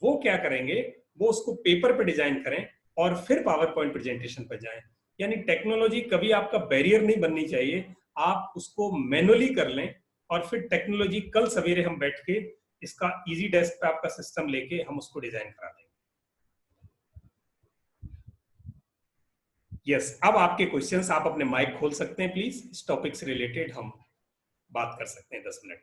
वो क्या करेंगे, वो उसको पेपर पे डिजाइन करें और फिर पावर पॉइंट प्रेजेंटेशन पर जाएं। यानी टेक्नोलॉजी कभी आपका बैरियर नहीं बननी चाहिए, आप उसको मैनुअली कर लें और फिर टेक्नोलॉजी कल सवेरे हम बैठ के इसका इजी डेस्क पे आपका सिस्टम लेके हम उसको डिजाइन करा देंगे। यस, अब आपके क्वेश्चंस, आप अपने माइक खोल सकते हैं प्लीज, इस टॉपिक से रिलेटेड हम बात कर सकते हैं 10 मिनट।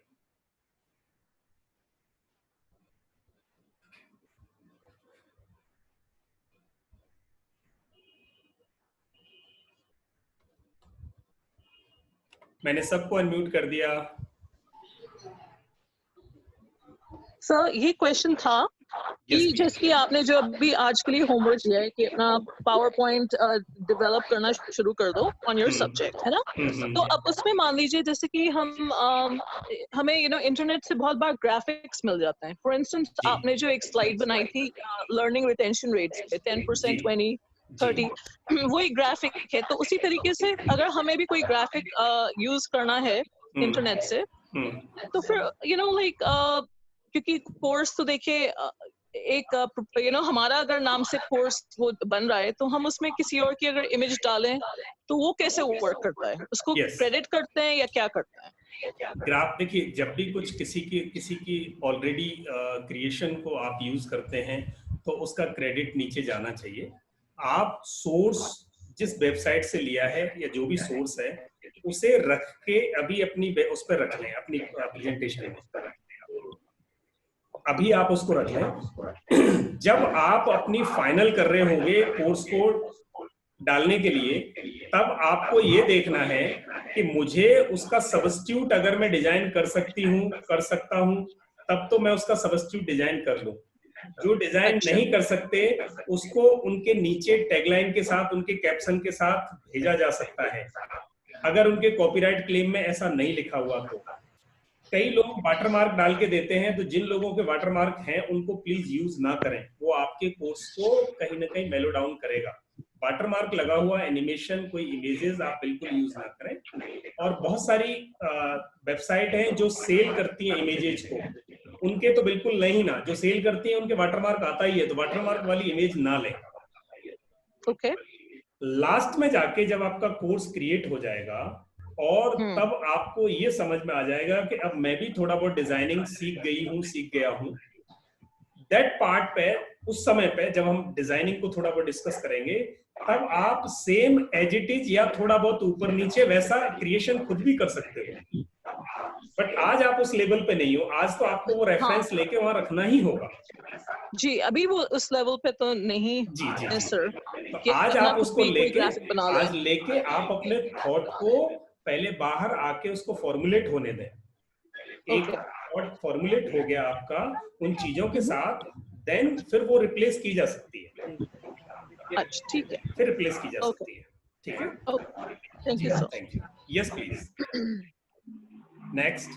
मैंने सबको अनम्यूट कर दिया। सर ये क्वेश्चन था कि जैसे कि आपने जो अभी आज के लिए होमवर्क दिया है कि अपना पावर पॉइंट डेवलप करना शुरू कर दो ऑन योर सब्जेक्ट, है ना। तो अब उसमें मान लीजिए जैसे कि हम हमें इंटरनेट से बहुत बार ग्राफिक्स मिल जाते हैं। फॉर इंस्टेंस आपने जो एक स्लाइड बनाई थी लर्निंग रिटेंशन रेट्स पे 10%, 20, 30, वो एक ग्राफिक है। तो उसी तरीके से अगर हमें भी कोई ग्राफिक यूज करना है इंटरनेट से, तो फिर लाइक क्योंकि कोर्स तो देखिए एक हमारा अगर नाम से कोर्स वो बन रहा है, तो हम उसमें किसी और की अगर इमेज डालें तो वो कैसे वर्क करता है, उसको क्रेडिट करते हैं या क्या करते हैं? ग्राफ देखिए, जब भी कुछ किसी की ऑलरेडी क्रिएशन को आप यूज करते हैं तो उसका क्रेडिट नीचे जाना चाहिए। आप सोर्स जिस वेबसाइट से लिया है या जो भी सोर्स है उसे रख के अभी अपनी उस पर रख लें, अपनी प्रेजेंटेशन में अभी आप उसको रख लें। जब आप अपनी फाइनल कर रहे होंगे कोर्स को डालने के लिए, तब आपको ये देखना है कि मुझे उसका सब्स्टिट्यूट अगर मैं डिजाइन कर सकता हूं, तब तो मैं उसका सब्स्टिट्यूट डिजाइन कर लूं। जो डिजाइन नहीं कर सकते उसको उनके नीचे टैगलाइन के साथ, उनके कैप्शन के साथ भेजा जा सकता है, अगर उनके कॉपीराइट क्लेम में ऐसा नहीं लिखा हुआ तो। कई लोग वाटरमार्क डाल के देते हैं, तो जिन लोगों के वाटरमार्क हैं उनको प्लीज यूज ना करें, वो आपके कोर्स को कहीं ना कहीं मेलो डाउन करेगा। वाटरमार्क लगा हुआ एनिमेशन, कोई इमेजेस आप बिल्कुल यूज ना करें। और बहुत सारी वेबसाइट हैं जो सेल करती हैं इमेजेस को, उनके तो बिल्कुल नहीं ना, जो सेल करती हैं उनके वाटरमार्क आता ही है, तो वाटरमार्क वाली इमेज ना लें। ओके। लास्ट में जाके जब आपका कोर्स क्रिएट हो जाएगा और तब आपको ये समझ में आ जाएगा कि अब मैं भी थोड़ा बहुत डिजाइनिंग सीख गया हूँ, दैट पार्ट पे, उस समय पे जब हम डिजाइनिंग को थोड़ा बहुत डिस्कस करेंगे, तब आप सेम एज इट इज या थोड़ा बहुत ऊपर नीचे वैसा क्रिएशन खुद भी कर सकते हो। बट आज आप उस लेवल पे नहीं हो, आज तो आपको वो रेफरेंस लेके वहां रखना ही होगा। जी, अभी वो उस लेवल पे तो नहीं। जी सर, तो आज आप उसको लेके आप अपने थॉट को पहले बाहर आके उसको फॉर्मुलेट होने दें। एक थॉट फॉर्मुलेट हो गया आपका उन चीजों के साथ, देन फिर वो रिप्लेस की जा सकती है। अच्छा, ठीक है, फिर रिप्लेस की जा सकती है। ठीक है, thank you sir. Thank you. Yes please. Next,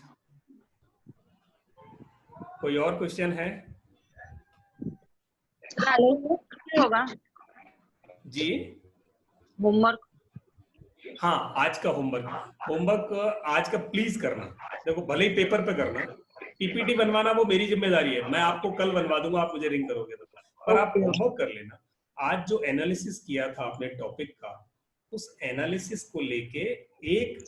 कोई और क्वेश्चन है? होगा जी, होमवर्क। हाँ, आज का होमवर्क आज का प्लीज करना। देखो, भले ही पेपर पे करना, पीपीटी बनवाना वो मेरी जिम्मेदारी है, मैं आपको कल बनवा दूंगा, आप मुझे रिंग करोगे तो, पर आप होमवर्क कर लेना। आज जो एनालिसिस किया था आपने टॉपिक का, उस एनालिसिस को लेके एक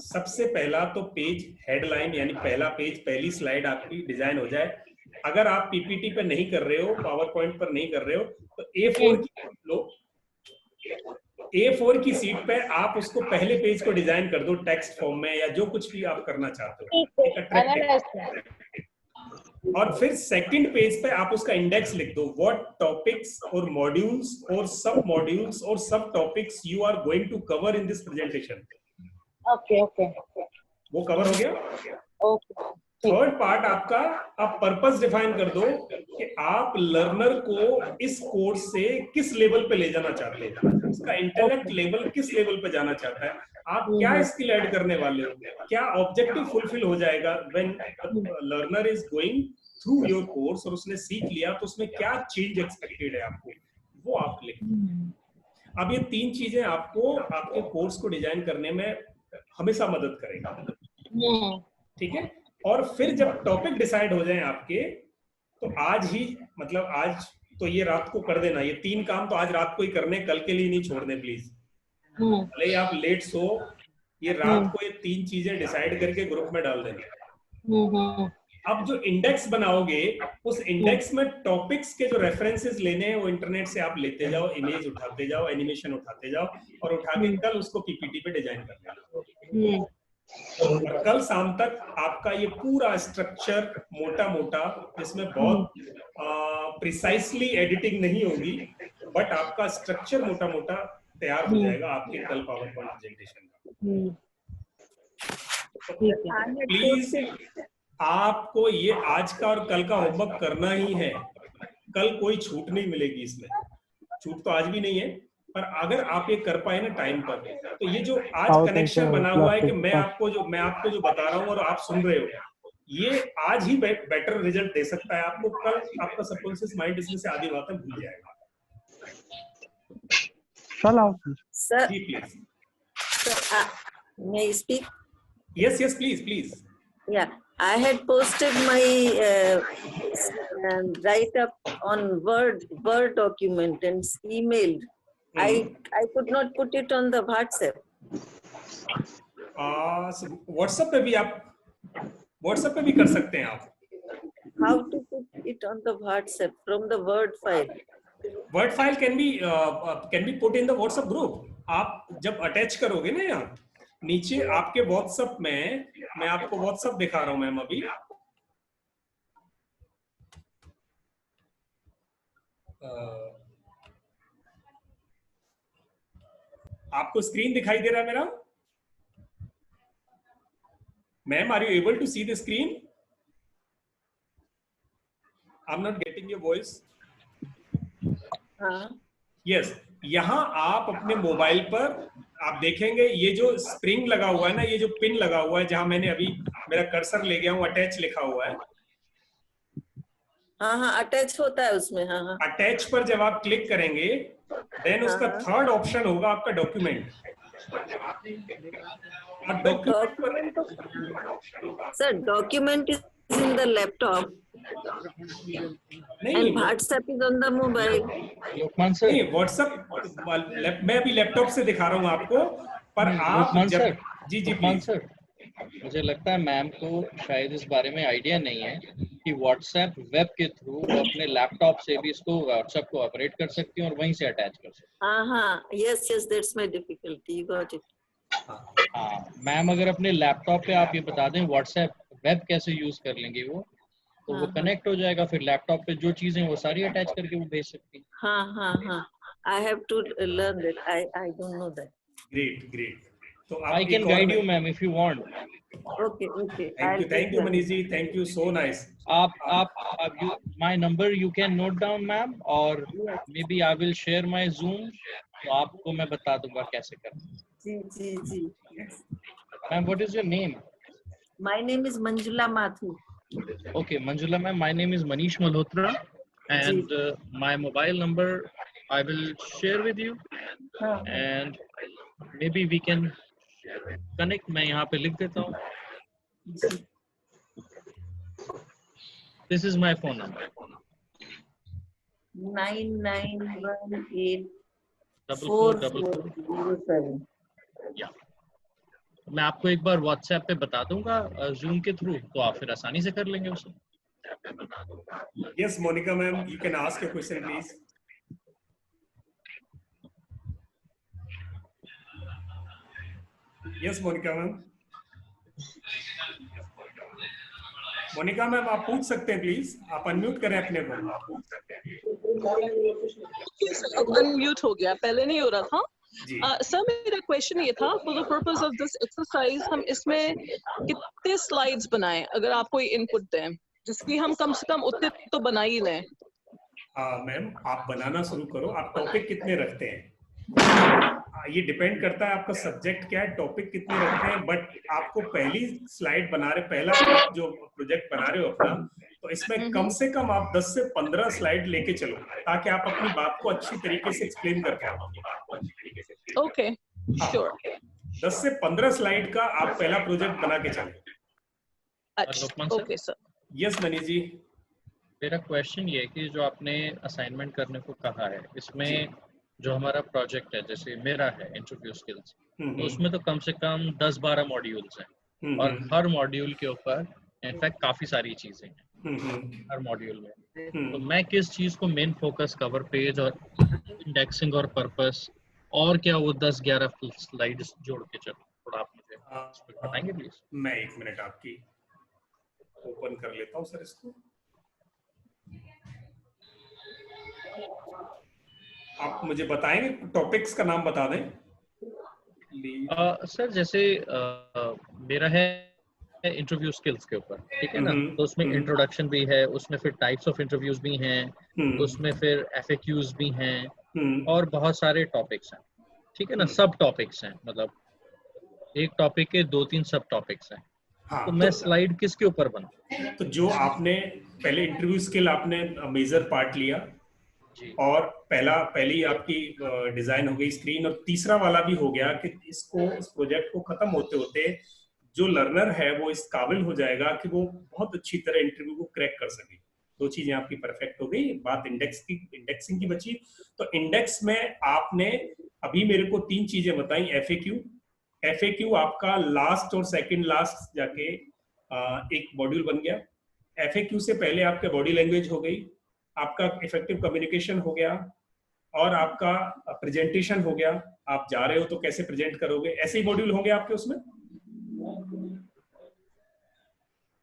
सबसे पहला तो पेज हेडलाइन, यानी पहला पेज, पहली स्लाइड आपकी डिजाइन हो जाए। अगर आप पीपीटी पे नहीं कर रहे हो, पावर पॉइंट पर नहीं कर रहे हो, तो A4 की लो, A4 की सीट पे आप उसको पहले पेज को डिजाइन कर दो टेक्स्ट फॉर्म में, या जो कुछ भी आप करना चाहते हो। और फिर सेकंड पेज पे आप उसका इंडेक्स लिख दो, व्हाट टॉपिक्स और मॉड्यूल्स और सब मॉड्यूल्स और सब topics you are going to cover in this presentation. Okay, वो कवर हो गया। थर्ड पार्ट आपका, आप पर्पस डिफाइन कर दो कि आप लर्नर को इस कोर्स से किस लेवल पे ले जाना चाहते हैं, उसका इंटेलेक्ट लेवल किस लेवल पे जाना चाहता है, आप क्या स्किल ऐड करने वाले हो, क्या ऑब्जेक्टिव फुलफिल हो जाएगा when learner is going through your course, और उसने सीख लिया तो उसमें क्या चेंज एक्सपेक्टेड है आपको, वो आप लिखें। अब ये 3 चीजें आपको आपके कोर्स को डिजाइन करने में हमेशा मदद करेगा, ठीक है। और फिर जब टॉपिक डिसाइड हो जाए आपके, तो आज ही, मतलब आज तो ये रात को कर देना, ये 3 काम तो आज रात को ही करने, कल के लिए नहीं छोड़ने प्लीज। भले ही आप लेट सो, ये रात को ये 3 चीजें डिसाइड करके ग्रुप में डाल देना। अब जो इंडेक्स बनाओगे, उस इंडेक्स में टॉपिक्स के जो रेफरेंसेस लेने हैं वो इंटरनेट से आप लेते जाओ, इमेज उठाते जाओ, एनिमेशन उठाते जाओ, और उठा के कल उसको पीपीटी पे डिजाइन कर देना। और कल शाम तक आपका ये पूरा स्ट्रक्चर मोटा मोटा, जिसमें बहुत प्रिसाइसली एडिटिंग नहीं होगी, बट आपका स्ट्रक्चर मोटा मोटा तैयार हो जाएगा आपके कल पावर पॉइंट प्रेजेंटेशन का। प्लीज आपको ये आज का और कल का होमवर्क करना ही है, कल कोई छूट नहीं मिलेगी इसमें, छूट तो आज भी नहीं है, पर अगर आप ये कर पाए ना टाइम पर, तो ये जो आज कनेक्शन बना हुआ है कि मैं आपको जो बता रहा हूँ और आप सुन रहे हो, ये आज ही बेटर रिजल्ट दे सकता है आपको, कल आपका सबकॉन्शियस माइंड इसमें से आधी बातें भूल जाएगा। Sir ji please. may I speak? Yes, please. Yeah, I had posted my write-up on Word document and emailed. I could not put it on the WhatsApp. WhatsApp पे भी कर सकते हैं आप। How to put it on the WhatsApp from the Word file? Word file can be put in the WhatsApp group. आप जब attach करोगे ना, यहाँ नीचे आपके WhatsApp में, मैं आपको WhatsApp दिखा रहा हूँ मैम अभी, आपको स्क्रीन दिखाई दे रहा है मेरा? Ma'am, are you able to see the screen? I am not getting your voice. Yes, यहाँ आप अपने मोबाइल पर आप देखेंगे ये जो स्प्रिंग लगा हुआ है ना, ये जो पिन लगा हुआ है, जहां मैंने अभी मेरा कर्सर ले गया हूँ, अटैच लिखा हुआ है। हाँ, अटैच होता है उसमें। हाँ, अटैच पर जब आप क्लिक करेंगे, देन उसका थर्ड ऑप्शन होगा आपका document. Sir, document is in the laptop and WhatsApp is on the mobile. नहीं, WhatsApp मैं अभी लैपटॉप से दिखा रहा हूँ आपको, पर आप जब जी सर, मुझे लगता है मैम को शायद इस बारे में आइडिया नहीं है कि WhatsApp वेब के थ्रू अपने लैपटॉप से भी इसको WhatsApp को ऑपरेट कर सकती हैं और वहीं से अटैच कर सकती हैं। हाँ, yes, that's my difficulty. You got it. हाँ मैम, अगर अपने लैपटॉप पे आप ये बता दें WhatsApp वेब कैसे यूज कर लेंगे वो, तो वो कनेक्ट हो जाएगा, फिर लैपटॉप पे जो चीजें वो सारी अटैच करके वो भेज सकती हैं। हाँ, I have to learn that. I don't know that. Great. So I can guide you, ma'am, if you want. Okay. Thank you, Manish ji. Thank you, so nice. My number you can note down, ma'am, or maybe I will share my Zoom. तो आपको मैं बता दूंगा कैसे करना। जी। Ma'am, what is your name? My name is Manjula Mathur. Okay, Manjula ma'am, my name is Manish Malhotra, and my mobile number I will share with you, and maybe we can connect. मैं यहाँ पे लिख देता हूँ। This is my phone number. 99184407. Yeah. मैं आपको एक बार WhatsApp पे बता दूंगा Zoom के थ्रू, तो आप फिर आसानी से कर लेंगे उसे। Yes, Monica ma'am, you can ask your question, please. Yes, Monica ma'am. Monica ma'am, आप पूछ सकते हैं प्लीज, आप अनम्यूट करें अपने को। अनम्यूट हो गया, पहले नहीं हो रहा था। सर मेरा क्वेश्चन ये था, for the purpose of this exercise हम इसमें कितने स्लाइड्स बनाएं, अगर आप कोई इनपुट दें जिसकी हम कम से कम उतने तो बना ही लें। मैम आप बनाना शुरू करो। आप टॉपिक कितने रखते हैं ये डिपेंड करता है आपका सब्जेक्ट क्या है, टॉपिक कितने रखते हैं। बट आपको पहली स्लाइड बना रहे, पहला आप जो प्रोजेक्ट बना रहे हो अपना, तो इसमें कम से कम आप 10 से 15 स्लाइड लेके चलो ताकि आप अपनी बात को अच्छी तरीके से एक्सप्लेन कर पाओ। Okay, sure. 10 से 15 स्लाइड का आप पहला प्रोजेक्ट बना के चलो। अच्छा, okay sir. Yes Manish ji. मेरा क्वेश्चन ये है कि जो आपने असाइनमेंट करने को कहा है, इसमें जो हमारा प्रोजेक्ट है, जैसे मेरा है इंटरव्यू स्किल्स, तो उसमें तो कम से कम 10-12 मॉड्यूल्स हैं और हर मॉड्यूल के ऊपर इनफैक्ट काफी सारी चीजें हैं हर मॉड्यूल में। तो मैं किस चीज को मेन फोकस, कवर पेज और इंडेक्सिंग और पर्पस, और क्या वो 10-11 स्लाइड्स जोड़ के चलो, थोड़ा आप मुझे बताएंगे प्लीज? मैं 1 मिनट आपकी ओपन कर लेता हूँ सर इसको। आप मुझे बताएंगे, टॉपिक्स का नाम बता दें। सर जैसे मेरा है इंटरव्यू स्किल्स के ऊपर, ठीक है ना, तो उसमें इंट्रोडक्शन भी है, उसमें फिर टाइप्स ऑफ इंटरव्यूज भी हैं, उसमें फिर FAQs भी हैं और बहुत सारे टॉपिक्स हैं, ठीक है ना, सब टॉपिक्स हैं, मतलब एक टॉपिक के 2-3 सब टॉपिक्स हैं। हाँ, तो मैं स्लाइड किसके ऊपर बनाऊं? तो जो आपने पहले इंटरव्यू स्किल आपने मेजर पार्ट लिया और पहली आपकी डिजाइन हो गई स्क्रीन, और तीसरा वाला भी हो गया कि इस प्रोजेक्ट को खत्म होते होते जो लर्नर है वो इस काबिल हो जाएगा कि वो बहुत अच्छी तरह इंटरव्यू को क्रैक कर सके। 2 चीजें आपकी परफेक्ट हो गई। बात इंडेक्सिंग की बची। तो इंडेक्स में आपने अभी मेरे को 3 चीजें बताई। FAQ आपका लास्ट और सेकंड लास्ट जाके एक मॉड्यूल बन गया। FAQ से पहले आपके बॉडी लैंग्वेज हो गई, आपका इफेक्टिव कम्युनिकेशन हो गया और आपका प्रेजेंटेशन हो गया। आप जा रहे हो तो कैसे प्रेजेंट करोगे, ऐसे ही मॉड्यूल होंगे आपके उसमें।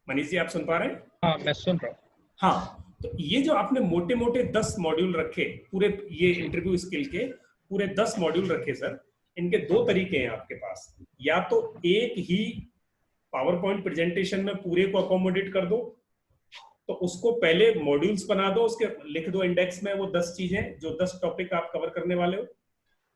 मनीष जी आप सुन पा रहे हैं? हाँ मैं सुन रहा हूँ। हाँ, तो ये जो आपने मोटे मोटे 10 मॉड्यूल रखे पूरे, ये इंटरव्यू स्किल के पूरे 10 मॉड्यूल रखे सर, इनके 2 तरीके हैं आपके पास। या तो एक ही पावर पॉइंट प्रेजेंटेशन में पूरे को अकोमोडेट कर दो, तो उसको पहले मॉड्यूल्स बना दो, उसके लिख दो इंडेक्स में वो 10 चीजें जो 10 टॉपिक आप कवर करने वाले हो,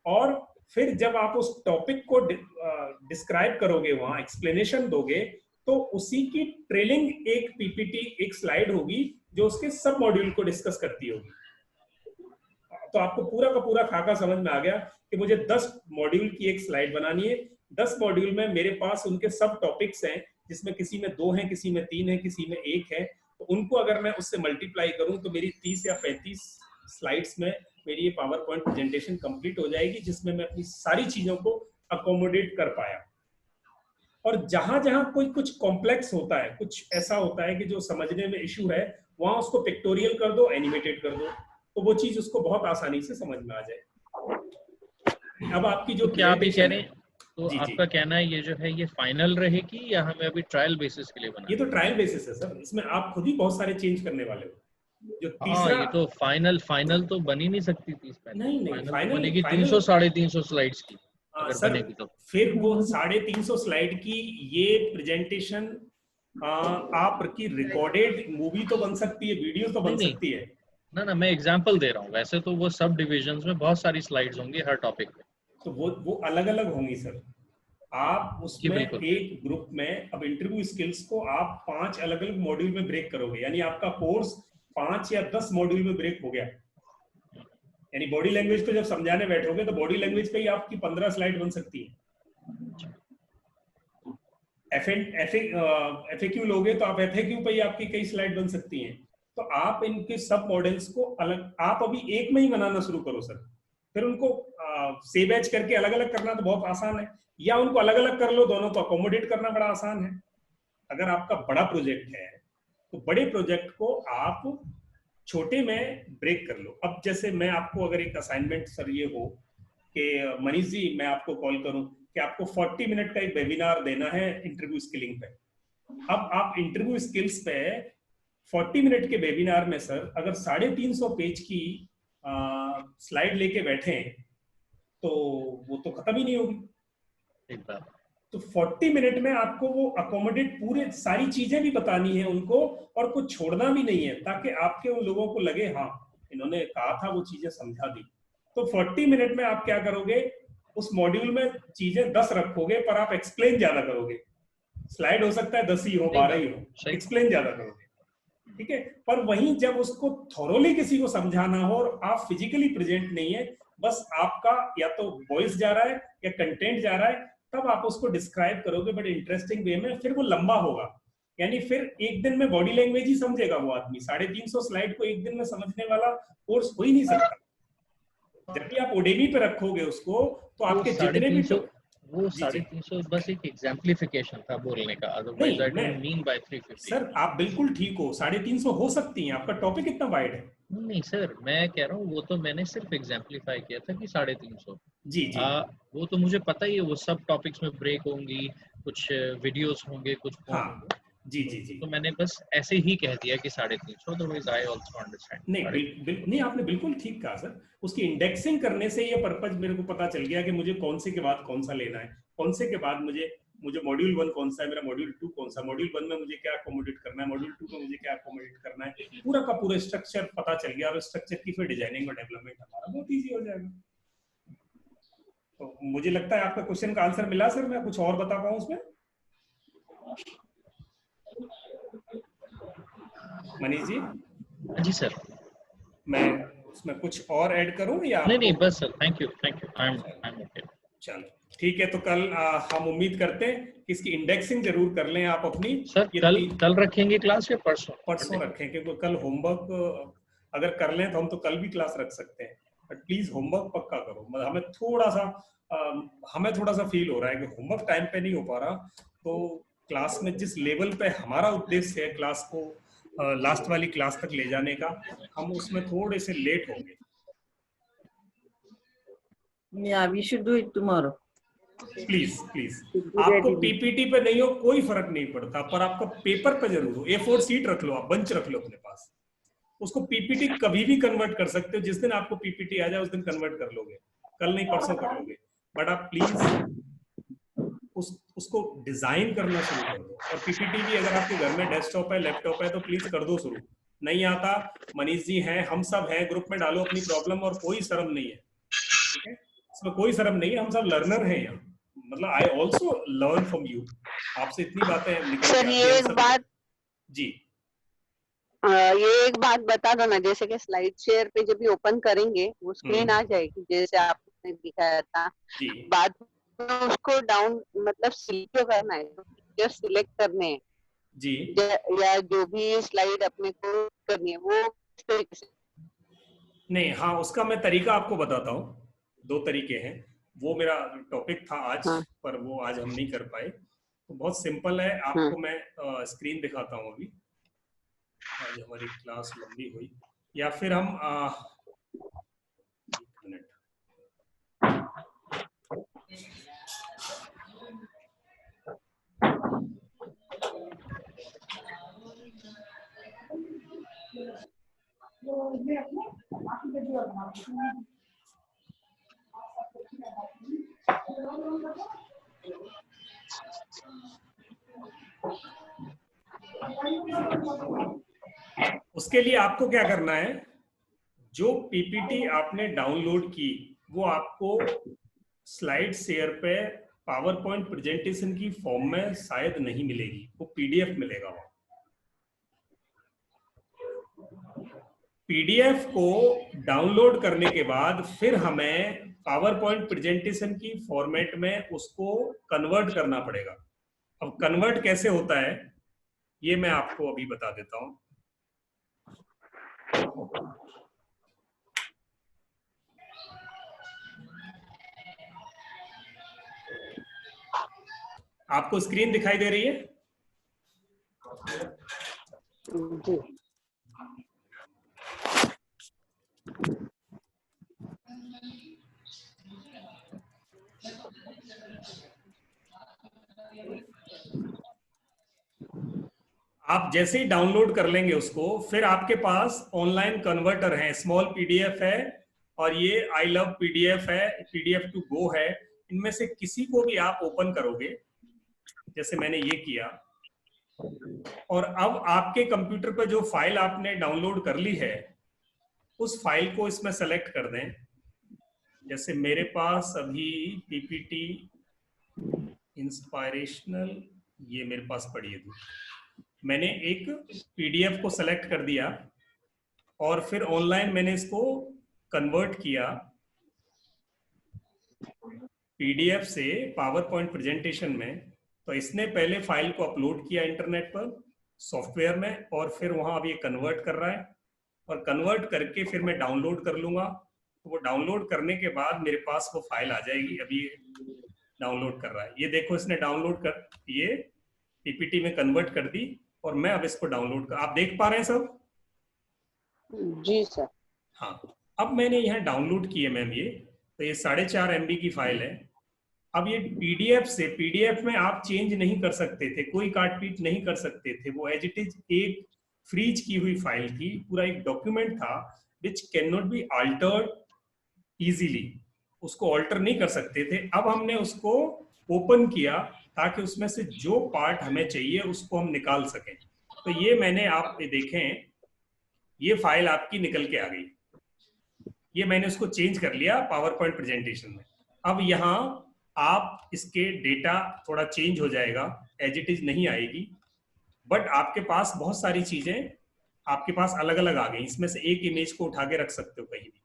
और फिर जब आप उस टॉपिक को डिस्क्राइब करोगे, वहां एक्सप्लेनेशन दोगे, तो उसी की ट्रेलिंग एक PPT, एक स्लाइड होगी जो उसके सब मॉड्यूल को डिस्कस करती होगी। तो आपको पूरा का पूरा खाका समझ में आ गया कि मुझे 10 मॉड्यूल की एक स्लाइड बनानी है। 10 मॉड्यूल में मेरे पास उनके सब टॉपिक्स हैं, जिसमें किसी में 2 हैं, किसी में 3 हैं, किसी में 1 है। तो उनको अगर मैं उससे मल्टीप्लाई करूं तो मेरी 30 या 35 स्लाइड्स में मेरी ये पावर पॉइंट प्रेजेंटेशन कंप्लीट हो जाएगी, जिसमें मैं अपनी सारी चीजों को अकोमोडेट कर पाया। और जहां जहां कोई कुछ कॉम्प्लेक्स होता है, कुछ ऐसा होता है कि जो समझने में इश्यू है, वहां उसको पिक्टोरियल कर दो, एनिमेटेड कर दो, तो वो चीज उसको बहुत आसानी से समझ में आ जाए। अब आपकी जो क्या आप ये कह रहे हैं, तो आपका कहना है ये जो है ये फाइनल रहेगी या हमें अभी ट्रायल बेसिस के लिए बना? ये तो ट्रायल बेसिस है सर, इसमें आप खुद ही बहुत सारे चेंज करने वाले हो। जो तीसरा, ये तो फाइनल तो बन ही नहीं सकती 30 पहले। नहीं, फाइनल बनेगी 300-350 स्लाइड्स की अगर सर, बनेगी तो। फिर वो 350 स्लाइड की ये प्रेजेंटेशन आपकी रिकॉर्डेड मूवी तो बन सकती है, वीडियो तो बन सकती है ना, मैं एग्जांपल दे रहा हूँ। वैसे तो वो सब डिविजन्स में बहुत सारी स्लाइड्स होंगी हर टॉपिक पे, तो वो अलग अलग होंगी सर। आप उसमें एक ग्रुप में, अब इंटरव्यू स्किल्स को आप 5 अलग अलग मॉड्यूल में ब्रेक करोगे, यानी आपका कोर्स 5 या 10 मॉड्यूल में ब्रेक हो गया। यानी बॉडी लैंग्वेज को जब समझाने बैठोगे तो बॉडी लैंग्वेज पे ही आपकी 15 स्लाइड बन सकती है। FAQ लोगे तो आप FAQ पे ही आपकी कई स्लाइड बन सकती हैं। तो आप इनके सब मॉडल्स को अलग, आप अभी एक में ही बनाना शुरू करो सर, फिर उनको सेव एज करके अलग अलग करना तो बहुत आसान है, या उनको अलग अलग कर लो, दोनों को अकोमोडेट करना बड़ा आसान है। अगर आपका बड़ा प्रोजेक्ट है तो बड़े प्रोजेक्ट को आप छोटे में ब्रेक कर लो। अब जैसे मैं आपको अगर एक असाइनमेंट सर ये हो कि मनीष जी मैं आपको कॉल करूं कि आपको 40 मिनट का एक वेबिनार देना है इंटरव्यू स्किलिंग पे। अब आप इंटरव्यू स्किल्स पे 40 मिनट के वेबिनार में सर अगर 350 पेज की स्लाइड लेके बैठे तो वो तो खत्म ही नहीं होगी। एक बात तो 40 मिनट में आपको वो अकोमोडेट पूरे सारी चीजें भी बतानी है उनको और कुछ छोड़ना भी नहीं है, ताकि आपके उन लोगों को लगे हाँ इन्होंने कहा था वो चीजें समझा दी। तो 40 मिनट में आप क्या करोगे, उस मॉड्यूल में चीजें 10 रखोगे पर आप एक्सप्लेन ज्यादा करोगे। स्लाइड हो सकता है 10 ही हो 12 ही हो, एक्सप्लेन ज्यादा करोगे, ठीक है। पर वहीं जब उसको थोरोली किसी को समझाना हो और आप फिजिकली प्रेजेंट नहीं है, बस आपका या तो वॉइस जा रहा है या कंटेंट जा रहा है, तब आप उसको डिस्क्राइब करोगे बट इंटरेस्टिंग वे में। फिर वो लंबा होगा, यानी फिर एक दिन में बॉडी लैंग्वेज ही समझेगा वो आदमी। 350 स्लाइड को एक दिन में समझने वाला कोर्स हो ही नहीं सकता। जब भी आप ओडेमी पे रखोगे उसको तो आपके जितने भी वो 350 बस एक एग्जाम्पलिफिकेशन था बोलने का, otherwise I don't mean by 350। Sir आप बिल्कुल ठीक हो, 350 हो सकती हैं, आपका टॉपिक इतना वाइड है। नहीं सर, मैं कह रहा हूँ वो तो मैंने सिर्फ एग्जाम्पलीफाई किया था कि 350। जी जी वो तो मुझे पता ही है, वो सब टॉपिक्स में ब्रेक होंगी, कुछ वीडियोस होंगे, कुछ हाँ जी जी जी। तो मैंने बस ऐसे ही कह दिया कि 350, अदरवाइज आई आल्सो अंडरस्टैंड। नहीं आपने बिल्कुल ठीक कहा सर। उसकी इंडेक्सिंग करने से ये पर्पज मेरे को पता चल गया कि मुझे कौन से के बाद कौन सा लेना है, कौन से के बाद मुझे मॉड्यूल 1 कौन सा है, मेरा मॉड्यूल 2 कौन सा, मॉड्यूल 1 में मुझे क्या अकोमोडेट करना है, मॉड्यूल 2 में मुझे क्या अकोमोडेट करना है, पूरा का पूरा स्ट्रक्चर पता चल गया। और स्ट्रक्चर की फिर डिजाइनिंग और डेवलपमेंट हमारा बहुत ईजी हो जाएगा। तो मुझे लगता है आपका क्वेश्चन का आंसर मिला सर। मैं कुछ और बता पाऊँ उसमें? मनीष जी। जी सर, मैं उसमें कुछ और ऐड करूं या नहीं बस sir, thank you I am okay. चलो ठीक है, तो कल हम उम्मीद करते हैं कि इसकी इंडेक्सिंग जरूर कर लें आप अपनी। सर कल रखेंगे क्लास या परसों रखें, क्योंकि कल होमवर्क अगर कर लें तो हम तो कल भी क्लास रख सकते हैं, बट प्लीज होमवर्क पक्का करो। मतलब हमें थोड़ा सा फील हो रहा है कि होमवर्क टाइम पे नहीं हो पा रहा। तो क्लास में जिस लेवल पे हमारा उद्देश्य है क्लास को लास्ट वाली क्लास तक ले जाने का, हम उसमें थोड़े से लेट होंगे। Yeah, we should do it tomorrow. Please आपको पीपीटी पे नहीं हो कोई फर्क नहीं पड़ता, पर आपका पेपर पे जरूर हो। A4 सीट रख लो, आप बंच रख लो अपने पास, उसको पीपीटी कभी भी कन्वर्ट कर सकते हो। जिस दिन आपको पीपीटी आ जाए उस दिन कन्वर्ट कर लोगे, कल नहीं परसों कर लोगे। बट आप प्लीज उसको डिजाइन करना शुरू कर दो। और पीपीटी भी अगर आपके घर में डेस्कटॉप है, लैपटॉप है, तो प्लीज कर दो शुरू। नहीं आता, मनीष जी हैं, हम सब हैं, ग्रुप में डालो अपनी प्रॉब्लम, और कोई शर्म नहीं है, ठीक है? इसमें कोई शर्म नहीं है, हम सब लर्नर हैं यहाँ। मतलब I also learn from you. आपसे इतनी बातें सर ये एक बात जी, ये एक बात बता दो ना, जैसे कि स्लाइड शेयर पे जब भी ओपन करेंगे वो स्क्रीन आ जाएगी जैसे आपने दिखाया था, बाद में उसको डाउन मतलब सिलेक्ट करना है, जस्ट सिलेक्ट करने हैं जी, या जो भी स्लाइड अपने को करनी है वो इस तरीके से नहीं। हाँ, उसका मैं तरीका आपको बताता हूँ। 2 तरीके हैं। वो मेरा टॉपिक था आज, पर वो आज हम नहीं कर पाए। तो बहुत सिंपल है, आपको मैं स्क्रीन दिखाता हूँ अभी। आज हमारी क्लास लंबी हुई, या फिर हम एक मिनट, उसके लिए आपको क्या करना है, जो पीपीटी आपने डाउनलोड की वो आपको स्लाइड शेयर पे पावर पॉइंट प्रेजेंटेशन की फॉर्म में शायद नहीं मिलेगी, वो पीडीएफ मिलेगा। वो पीडीएफ को डाउनलोड करने के बाद फिर हमें पावर पॉइंट प्रेजेंटेशन की फॉर्मेट में उसको कन्वर्ट करना पड़ेगा। अब कन्वर्ट कैसे होता है ये मैं आपको अभी बता देता हूं। आपको स्क्रीन दिखाई दे रही है? जी। आप जैसे ही डाउनलोड कर लेंगे उसको, फिर आपके पास ऑनलाइन कन्वर्टर है, स्मॉल पीडीएफ है और ये आई लव पीडीएफ है, पीडीएफ टू गो है, इनमें से किसी को भी आप ओपन करोगे, जैसे मैंने ये किया, और अब आपके कंप्यूटर पर जो फाइल आपने डाउनलोड कर ली है उस फाइल को इसमें सेलेक्ट कर दें। जैसे मेरे पास अभी पीपीटी इंस्पायरेशनल ये मेरे पास पड़ी है, मैंने एक पीडीएफ को सेलेक्ट कर दिया और फिर ऑनलाइन मैंने इसको कन्वर्ट किया पीडीएफ से पावर पॉइंट प्रेजेंटेशन में। तो इसने पहले फाइल को अपलोड किया इंटरनेट पर सॉफ्टवेयर में, और फिर वहां अब ये कन्वर्ट कर रहा है, और कन्वर्ट करके फिर मैं डाउनलोड कर लूंगा। तो वो डाउनलोड करने के बाद मेरे पास वो फाइल आ जाएगी। अभी डाउनलोड कर रहा है, ये देखो इसने डाउनलोड कर ये पीपीटी में कन्वर्ट कर दी, और मैं अब इसको डाउनलोड कर, आप देख पा रहे हैं सब? जी सर। हाँ, अब मैंने यहाँ डाउनलोड की है मैम ये, तो ये 4.5 MB की फाइल है। अब ये पीडीएफ से, पीडीएफ में आप चेंज नहीं कर सकते थे, कोई काट पीट नहीं कर सकते थे, वो एज इट इज एक फ्रीज की हुई फाइल थी, पूरा एक डॉक्यूमेंट था which can not be altered easily, उसको अल्टर नहीं कर सकते थे। अब हमने उसको ओपन किया ताकि उसमें से जो पार्ट हमें चाहिए उसको हम निकाल सकें। तो ये मैंने, आप देखें ये फाइल आपकी निकल के आ गई, ये मैंने उसको चेंज कर लिया पावर पॉइंट प्रेजेंटेशन में। अब यहाँ आप इसके डेटा थोड़ा चेंज हो जाएगा, एज इट इज नहीं आएगी, बट आपके पास बहुत सारी चीजें आपके पास अलग अलग आ गई। इसमें से एक इमेज को उठा के रख सकते हो कहीं भी,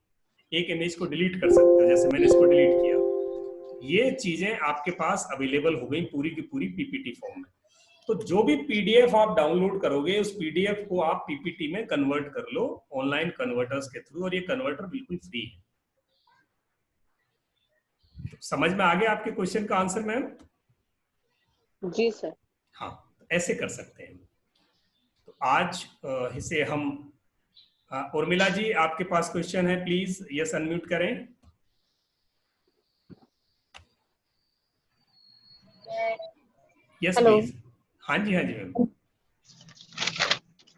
एक इमेज को डिलीट कर सकते हो, जैसे मैंने इसको डिलीट किया। ये चीजें आपके पास अवेलेबल हो गई पूरी की पूरी पीपीटी फॉर्म में। तो जो भी पीडीएफ आप डाउनलोड करोगे उस पीडीएफ को आप पीपीटी में कन्वर्ट कर लो ऑनलाइन कन्वर्टर्स के थ्रू, और ये कन्वर्टर बिल्कुल फ्री है। समझ में आ गया आपके क्वेश्चन का आंसर मैम? जी सर। हाँ, ऐसे कर सकते हैं। तो आज इसे हम, उर्मिला जी आपके पास क्वेश्चन है, प्लीज यस अनम्यूट करें। Yes please. हाँ जी, हाँ जी मैम।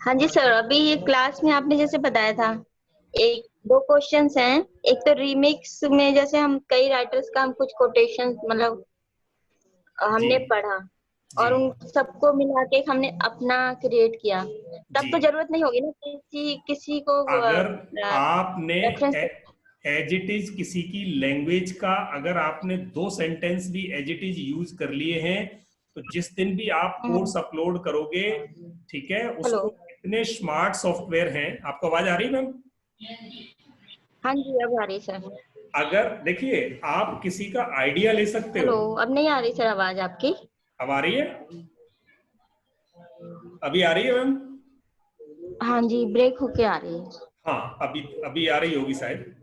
हाँ जी सर, अभी ये क्लास में आपने जैसे बताया था, एक दो क्वेश्चंस हैं। एक तो रीमिक्स में जैसे हम कई राइटर्स का हम कुछ कोटेशन मतलब हमने पढ़ा और उन सबको मिला के हमने अपना क्रिएट किया, तब तो जरूरत नहीं होगी ना किसी को। अगर आपने एज इट इज किसी की लैंग्वेज का अगर आपने 2 सेंटेंस भी एज इट इज यूज कर लिए हैं, तो जिस दिन भी आप कोर्स अपलोड करोगे, ठीक है, उसको इतने स्मार्ट सॉफ्टवेयर हैं। आपको आवाज आ रही है मैम? हाँ जी, अब आ रही सर। अगर देखिए, आप किसी का आइडिया ले सकते हो। हेलो, अब नहीं आ रही सर आवाज आपकी? अब आ रही है? अभी आ रही है मैम? हाँ जी, ब्रेक होके आ रही है। हाँ, अभी आ रही होगी शायद।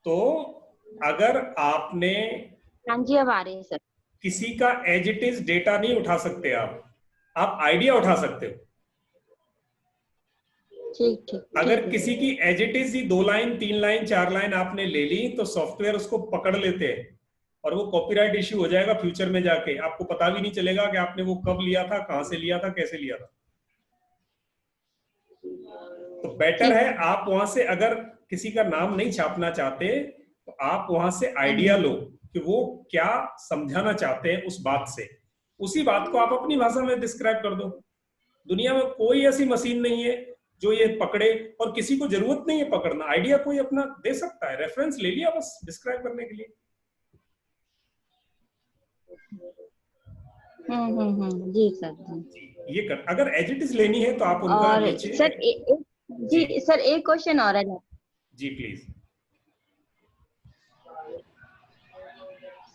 तो अगर आपने, हाँ जी अब आ रही है सर, किसी का एज इट इज डेटा नहीं उठा सकते आप आइडिया उठा सकते हो। ठीक। अगर किसी की एज इट इज ही 2 लाइन 3 लाइन 4 लाइन आपने ले ली, तो सॉफ्टवेयर उसको पकड़ लेते हैं और वो कॉपीराइट इश्यू हो जाएगा फ्यूचर में जाके। आपको पता भी नहीं चलेगा कि आपने वो कब लिया था, कहां से लिया था, कैसे लिया था। तो बेटर है आप वहां से, अगर किसी का नाम नहीं छापना चाहते, तो आप वहां से आइडिया लो कि वो क्या समझाना चाहते हैं उस बात से। उसी बात को आप अपनी भाषा में डिस्क्राइब कर दो। दुनिया में कोई ऐसी मशीन नहीं है जो ये पकड़े, और किसी को जरूरत नहीं है पकड़ना। आइडिया कोई अपना दे सकता है, रेफरेंस ले लिया बस डिस्क्राइब करने के लिए। जी सर। ये कर, अगर एज इट इज लेनी है तो आप उनका और नीचे। सर जी सर, एक क्वेश्चन और है। जी प्लीज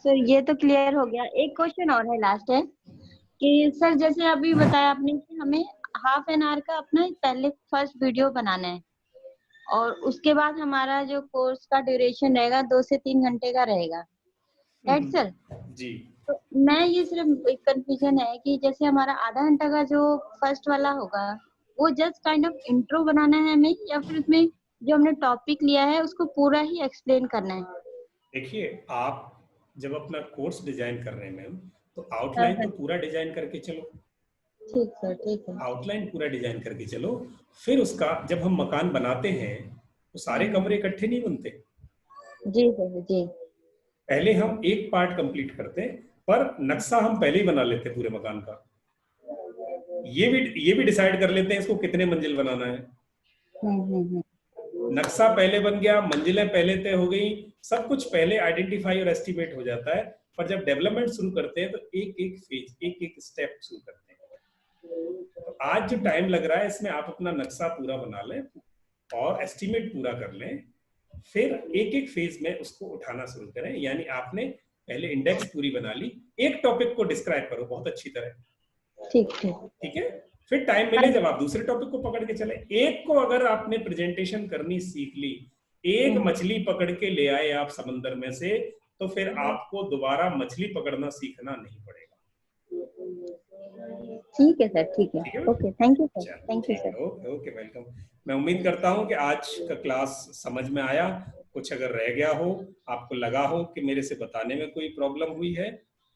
सर, ये तो क्लियर हो गया। एक क्वेश्चन और है, लास्ट है कि सर जैसे अभी बताया आपने कि हमें हाफ एन आवर का अपना पहले फर्स्ट वीडियो बनाना है, और उसके बाद हमारा जो कोर्स का ड्यूरेशन रहेगा 2 से 3 घंटे का रहेगा, राइट सर? जी। तो मैं ये सिर्फ एक कंफ्यूजन है कि जैसे हमारा आधा घंटा का जो फर्स्ट वाला होगा, वो जस्ट काइंड ऑफ इंट्रो बनाना है हमें, या फिर उसमें जो हमने टॉपिक लिया है उसको पूरा ही एक्सप्लेन करना है? देखिए, आप जब अपना कोर्स डिजाइन कर रहे हैं मैम, तो आउटलाइन तो पूरा डिजाइन करके चलो। ठीक सर, ठीक है। आउटलाइन पूरा डिजाइन करके चलो। फिर उसका जब हम मकान बनाते हैं, तो सारे कमरे इकट्ठे नहीं बनते। जी सर जी। पहले हम एक पार्ट कंप्लीट करते, पर नक्शा हम पहले ही बना लेते पूरे मकान का। ये भी डिसाइड कर लेते हैं इसको कितने मंजिल बनाना है। नक्शा पहले बन गया, मंजिलें पहले तय हो गई, सब कुछ पहले आइडेंटिफाई और एस्टिमेट हो जाता है। पर जब डेवलपमेंट शुरू करते हैं तो एक एक फेज, एक एक स्टेप शुरू करते हैं। तो आज जो टाइम लग रहा है इसमें आप अपना नक्शा पूरा बना लें और एस्टिमेट पूरा कर लें, फिर एक एक फेज में उसको उठाना शुरू करें। यानी आपने पहले इंडेक्स पूरी बना ली, एक टॉपिक को डिस्क्राइब करो बहुत अच्छी तरह, ठीक है। फिर टाइम मिले जब आप दूसरे टॉपिक को पकड़ के चले। एक को अगर आपने प्रेजेंटेशन करनी सीख ली, एक मछली पकड़ के ले आए आप समंदर में से, तो फिर आपको दोबारा मछली पकड़ना सीखना नहीं पड़ेगा। ठीक है सर, ठीक है, okay, thank you sir, thank you sir. Okay, welcome. मैं उम्मीद करता हूं कि आज का क्लास समझ में आया। कुछ अगर रह गया हो, आपको लगा हो कि मेरे से बताने में कोई प्रॉब्लम हुई है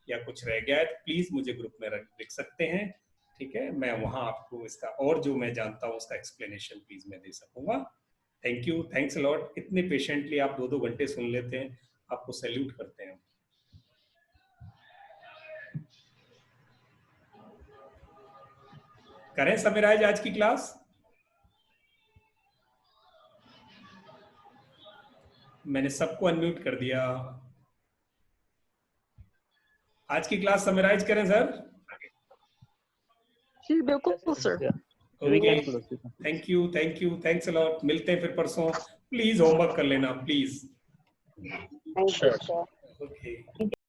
या कुछ रह गया है, तो प्लीज मुझे ग्रुप में लिख सकते हैं, ठीक है। मैं वहां आपको इसका और जो मैं जानता हूं उसका एक्सप्लेनेशन प्लीज मैं दे सकूंगा। Thank you, thanks a lot. इतने पेशेंटली आप 2-2 घंटे सुन लेते हैं, आपको सैल्यूट करते हैं। करें समराइज आज की क्लास? मैंने सबको अनम्यूट कर दिया। आज की क्लास समराइज करें सर? जी बिल्कुल sir. Thank you, thanks a lot. मिलते हैं फिर परसों। प्लीज होमवर्क कर लेना please. Thank you sir. Okay.